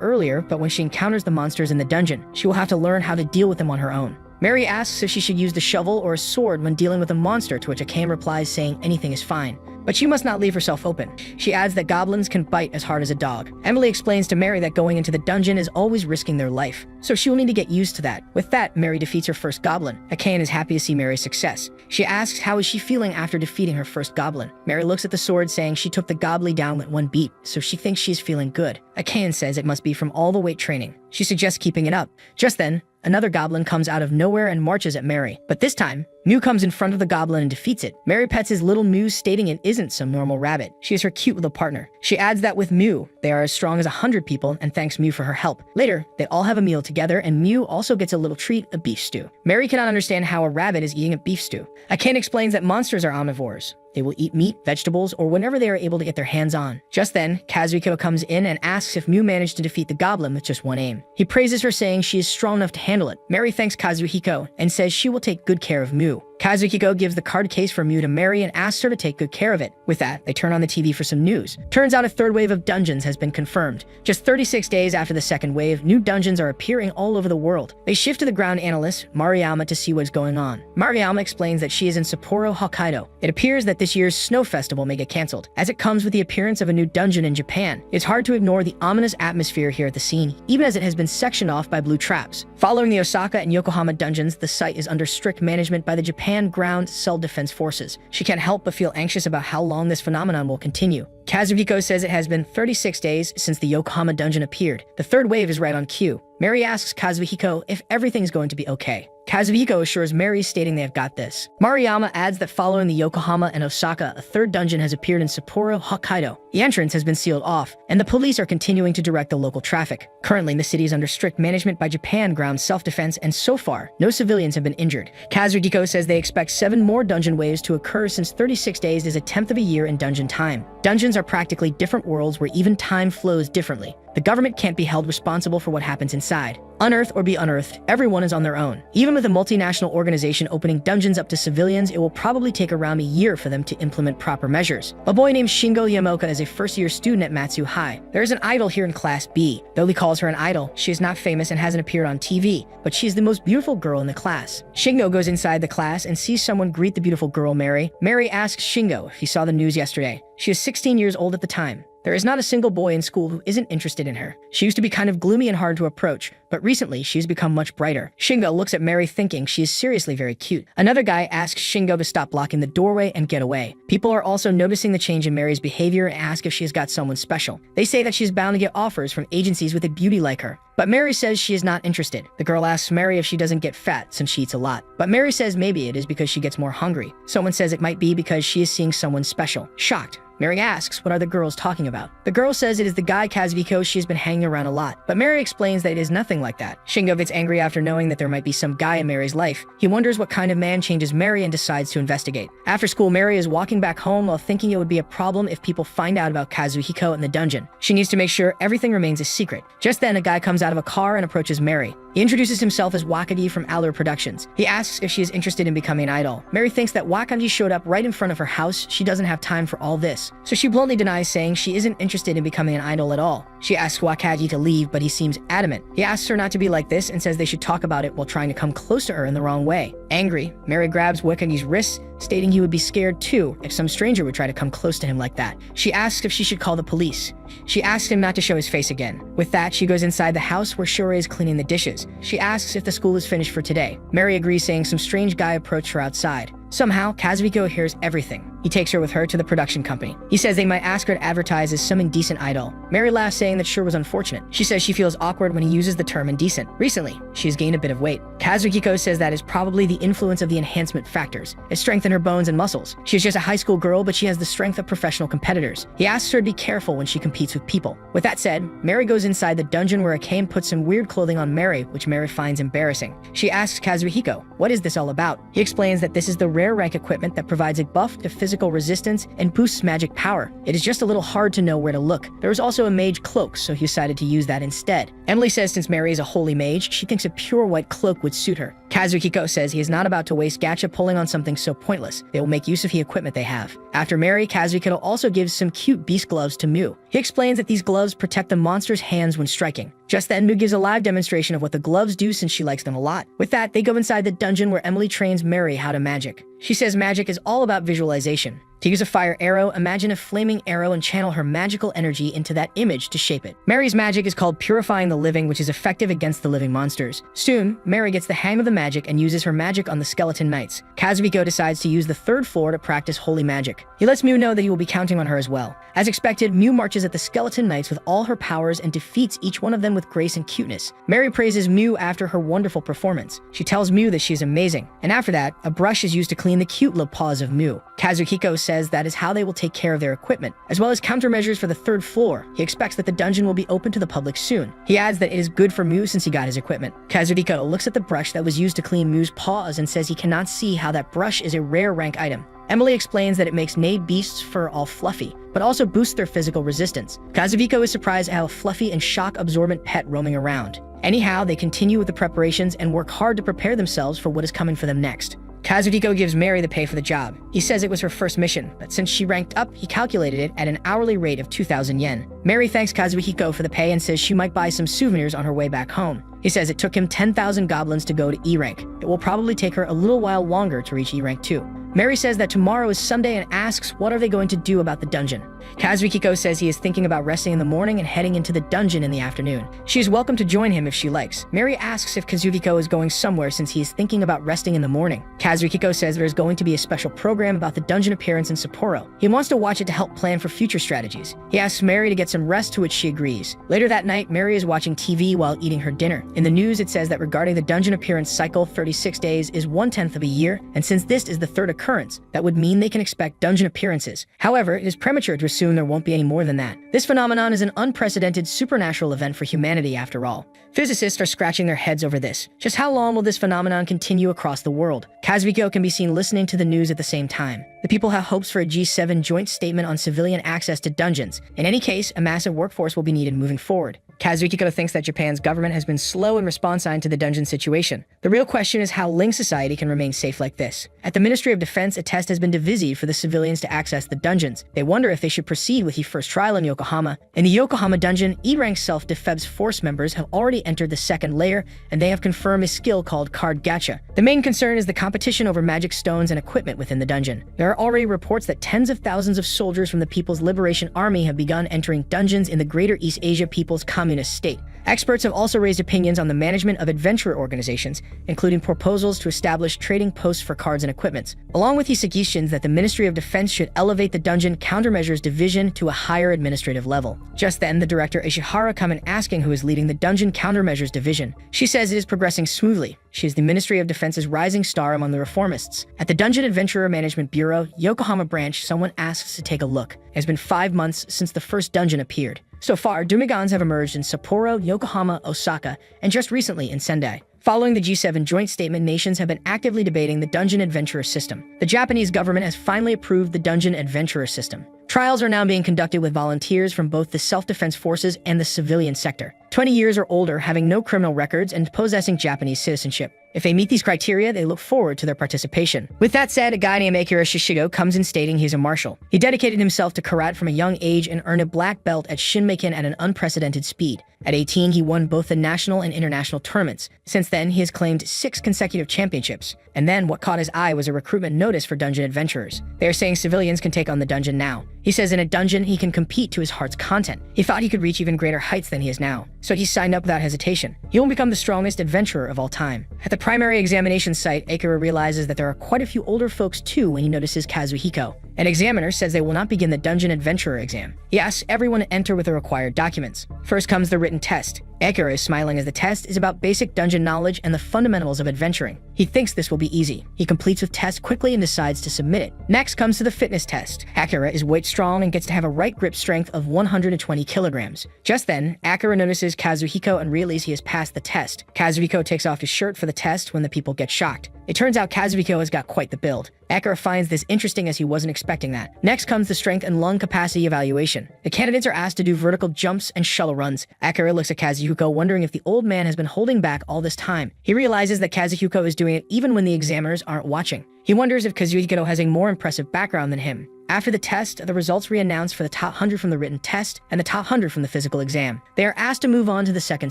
earlier, but when she encounters the monsters in the dungeon, she will have to learn how to deal with them on her own. Mary asks if she should use the shovel or a sword when dealing with a monster, to which Akane replies, saying anything is fine. But she must not leave herself open. She adds that goblins can bite as hard as a dog. Emily explains to Mary that going into the dungeon is always risking their life, so she will need to get used to that. With that, Mary defeats her first goblin. Akane is happy to see Mary's success. She asks how is she feeling after defeating her first goblin. Mary looks at the sword, saying she took the goblin down with one beat, so she thinks she's feeling good. Akane says it must be from all the weight training. She suggests keeping it up. Just then, another goblin comes out of nowhere and marches at Mary. But this time, Mew comes in front of the goblin and defeats it. Mary pets his little Mew, stating it isn't some normal rabbit. She is her cute little partner. She adds that with Mew, they are as strong as 100 people, and thanks Mew for her help. Later, they all have a meal together, and Mew also gets a little treat, a beef stew. Mary cannot understand how a rabbit is eating a beef stew. Akane explains that monsters are omnivores. They will eat meat, vegetables, or whatever they are able to get their hands on. Just then, Kazuhiko comes in and asks if Mew managed to defeat the goblin with just one aim. He praises her, saying she is strong enough to handle it. Mary thanks Kazuhiko and says she will take good care of Mew. Kazuhiko gives the card case for Mew to Mary and asks her to take good care of it. With that, they turn on the TV for some news. Turns out a third wave of dungeons has been confirmed. Just 36 days after the second wave, new dungeons are appearing all over the world. They shift to the ground analyst, Maruyama, to see what's going on. Maruyama explains that she is in Sapporo, Hokkaido. It appears that this year's snow festival may get cancelled, as it comes with the appearance of a new dungeon in Japan. It's hard to ignore the ominous atmosphere here at the scene, even as it has been sectioned off by blue traps. Following the Osaka and Yokohama dungeons, the site is under strict management by the Japan Ground Self-Defense Forces. She can't help but feel anxious about how long this phenomenon will continue. Kazuhiko says it has been 36 days since the Yokohama dungeon appeared. The third wave is right on cue. Mary asks Kazuhiko if everything's going to be okay. Kazuhiko assures Mary, stating they have got this. Maruyama adds that following the Yokohama and Osaka, a third dungeon has appeared in Sapporo, Hokkaido. The entrance has been sealed off, and the police are continuing to direct the local traffic. Currently, the city is under strict management by Japan Ground Self-Defense, and so far, no civilians have been injured. Kazuhiko says they expect 7 more dungeon waves to occur, since 36 days is a tenth of a year in dungeon time. Dungeons are practically different worlds where even time flows differently. The government can't be held responsible for what happens inside. Unearth or be unearthed, everyone is on their own. Even with a multinational organization opening dungeons up to civilians, it will probably take around a year for them to implement proper measures. A boy named Shingo Yamoka is a first-year student at Matsu High. There is an idol here in Class B. Though he calls her an idol, she is not famous and hasn't appeared on TV, but she is the most beautiful girl in the class. Shingo goes inside the class and sees someone greet the beautiful girl, Mary. Mary asks Shingo if he saw the news yesterday. She is 16 years old at the time. There is not a single boy in school who isn't interested in her. She used to be kind of gloomy and hard to approach, but recently she's become much brighter. Shingo looks at Mary, thinking she is seriously very cute. Another guy asks Shingo to stop blocking the doorway and get away. People are also noticing the change in Mary's behavior and ask if she has got someone special. They say that she's bound to get offers from agencies with a beauty like her. But Mary says she is not interested. The girl asks Mary if she doesn't get fat since she eats a lot. But Mary says maybe it is because she gets more hungry. Someone says it might be because she is seeing someone special. Shocked, Mary asks, what are the girls talking about? The girl says it is the guy Kazuhiko she has been hanging around a lot, but Mary explains that it is nothing like that. Shingo gets angry after knowing that there might be some guy in Mary's life. He wonders what kind of man changes Mary and decides to investigate. After school, Mary is walking back home while thinking it would be a problem if people find out about Kazuhiko in the dungeon. She needs to make sure everything remains a secret. Just then, a guy comes out of a car and approaches Mary. He introduces himself as Wakagi from Allure Productions. He asks if she is interested in becoming an idol. Mary thinks that Wakagi showed up right in front of her house. She doesn't have time for all this. So she bluntly denies, saying she isn't interested in becoming an idol at all. She asks Wakagi to leave, but he seems adamant. He asks her not to be like this and says they should talk about it while trying to come close to her in the wrong way. Angry, Mary grabs Wakagi's wrists, stating he would be scared too if some stranger would try to come close to him like that. She asks if she should call the police. She asks him not to show his face again. With that, she goes inside the house where Shura is cleaning the dishes. She asks if the school is finished for today. Mary agrees, saying some strange guy approached her outside. Somehow, Kazuhiko hears everything. He takes her with her to the production company. He says they might ask her to advertise as some indecent idol. Mary laughs, saying that Shura was unfortunate. She says she feels awkward when he uses the term indecent. Recently, she has gained a bit of weight. Kazuhiko says that is probably the influence of the enhancement factors. It strengthened her bones and muscles. She is just a high school girl, but she has the strength of professional competitors. He asks her to be careful when she competes with people. With that said, Mary goes inside the dungeon where Akane puts some weird clothing on Mary, which Mary finds embarrassing. She asks Kazuhiko, what is this all about? He explains that this is the rare rank equipment that provides a buff to physical resistance and boosts magic power. It is just a little hard to know where to look. There is also a mage cloak, so he decided to use that instead. Emily says since Mary is a holy mage, she thinks a pure white cloak would suit her. Kazuhiko says he is not about to waste gacha pulling on something so pointless. They will make use of the equipment they have. After Mary, Kazuhiko also gives some cute beast gloves to Mew. He explains that these gloves protect the monster's hands when striking. Just then, Mew gives a live demonstration of what the gloves do since she likes them a lot. With that, they go inside the dungeon where Emily trains Mary how to magic. She says magic is all about visualization. To use a fire arrow, imagine a flaming arrow and channel her magical energy into that image to shape it. Mary's magic is called Purifying the Living, which is effective against the living monsters. Soon, Mary gets the hang of the magic and uses her magic on the skeleton knights. Kazuhiko decides to use the third floor to practice holy magic. He lets Mew know that he will be counting on her as well. As expected, Mew marches at the skeleton knights with all her powers and defeats each one of them with grace and cuteness. Mary praises Mew after her wonderful performance. She tells Mew that she is amazing, and after that, a brush is used to clean the cute little paws of Mew. Kazuhiko says that is how they will take care of their equipment, as well as countermeasures for the third floor. He expects that the dungeon will be open to the public soon. He adds that it is good for Mew since he got his equipment. Kazuhiko looks at the brush that was used to clean Mew's paws and says he cannot see how that brush is a rare rank item. Emily explains that it makes Nade Beast's fur all fluffy, but also boosts their physical resistance. Kazuhiko is surprised at how fluffy and shock-absorbent pet roaming around. Anyhow, they continue with the preparations and work hard to prepare themselves for what is coming for them next. Kazuhiko gives Mary the pay for the job. He says it was her first mission, but since she ranked up, he calculated it at an hourly rate of 2,000 yen. Mary thanks Kazuhiko for the pay and says she might buy some souvenirs on her way back home. He says it took him 10,000 goblins to go to E rank. It will probably take her a little while longer to reach E rank 2. Mary says that tomorrow is Sunday and asks what are they going to do about the dungeon. Kazuhiko says he is thinking about resting in the morning and heading into the dungeon in the afternoon. She is welcome to join him if she likes. Mary asks if Kazuhiko is going somewhere since he is thinking about resting in the morning. Kazuhiko says there is going to be a special program about the dungeon appearance in Sapporo. He wants to watch it to help plan for future strategies. He asks Mary to get some rest, to which she agrees. Later that night, Mary is watching TV while eating her dinner. In the news, it says that regarding the dungeon appearance cycle, 36 days is 1/10 of a year, and since this is the third occurrence, that would mean they can expect dungeon appearances. However, it is premature to assume there won't be any more than that. This phenomenon is an unprecedented supernatural event for humanity after all. Physicists are scratching their heads over this. Just how long will this phenomenon continue across the world? Kazuhiko can be seen listening to the news at the same time. The people have hopes for a G7 joint statement on civilian access to dungeons. In any case, a massive workforce will be needed moving forward. Kazuhiko thinks that Japan's government has been slow in responding to the dungeon situation. The real question is how Ling society can remain safe like this. At the Ministry of Defense, a test has been devised for the civilians to access the dungeons. They wonder if they should proceed with the first trial in Yokohama. In the Yokohama dungeon, E-rank self-defense force members have already entered the second layer, and they have confirmed a skill called card gacha. The main concern is the competition over magic stones and equipment within the dungeon. There are already reports that tens of thousands of soldiers from the People's Liberation Army have begun entering dungeons in the Greater East Asia People's Communist State. Experts have also raised opinions on the management of adventurer organizations, including proposals to establish trading posts for cards and equipments, along with the suggestions that the Ministry of Defense should elevate the Dungeon Countermeasures Division to a higher administrative level. Just then, the director Ishihara comes in asking who is leading the Dungeon Countermeasures Division. She says it is progressing smoothly. She is the Ministry of Defense's rising star among the reformists. At the Dungeon Adventurer Management Bureau, Yokohama branch, someone asks to take a look. It has been 5 months since the first dungeon appeared. So far, Dumigans have emerged in Sapporo, Yokohama, Osaka, and just recently in Sendai. Following the G7 joint statement, nations have been actively debating the Dungeon Adventurer system. The Japanese government has finally approved the Dungeon Adventurer system. Trials are now being conducted with volunteers from both the self-defense forces and the civilian sector. 20 years or older, having no criminal records, and possessing Japanese citizenship. If they meet these criteria, they look forward to their participation. With that said, a guy named Akira Shishigo comes in stating he's a marshal. He dedicated himself to karate from a young age and earned a black belt at Shinmeiken at an unprecedented speed. At 18, he won both the national and international tournaments. Since then, he has claimed 6 consecutive championships. And then, what caught his eye was a recruitment notice for dungeon adventurers. They are saying civilians can take on the dungeon now. He says in a dungeon, he can compete to his heart's content. He thought he could reach even greater heights than he is now. So he signed up without hesitation. He will become the strongest adventurer of all time. At the primary examination site, Akira realizes that there are quite a few older folks too when he notices Kazuhiko. An examiner says they will not begin the Dungeon Adventurer exam. He asks everyone to enter with the required documents. First comes the written test. Akira is smiling as the test is about basic dungeon knowledge and the fundamentals of adventuring. He thinks this will be easy. He completes the test quickly and decides to submit it. Next comes to the fitness test. Akira is weight strong and gets to have a right grip strength of 120 kilograms. Just then, Akira notices Kazuhiko and realizes he has passed the test. Kazuhiko takes off his shirt for the test when the people get shocked. It turns out Kazuhiko has got quite the build. Akira finds this interesting as he wasn't expecting that. Next comes the strength and lung capacity evaluation. The candidates are asked to do vertical jumps and shuttle runs. Akira looks at Kazuhiko, wondering if the old man has been holding back all this time. He realizes that Kazuhiko is doing it even when the examiners aren't watching. He wonders if Kazuhiko has a more impressive background than him. After the test, the results re-announced for the top 100 from the written test and the top 100 from the physical exam. They are asked to move on to the second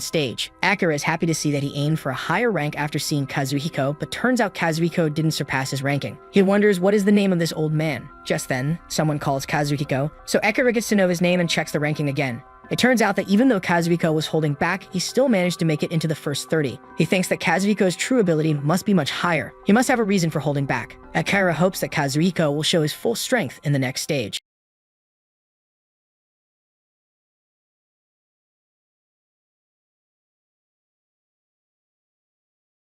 stage. Akira is happy to see that he aimed for a higher rank after seeing Kazuhiko, but turns out Kazuhiko didn't surpass his ranking. He wonders what is the name of this old man. Just then, someone calls Kazuhiko, so Akira gets to know his name and checks the ranking again. It turns out that even though Kazuhiko was holding back, he still managed to make it into the first 30. He thinks that Kazuhiko's true ability must be much higher. He must have a reason for holding back. Akira hopes that Kazuhiko will show his full strength in the next stage.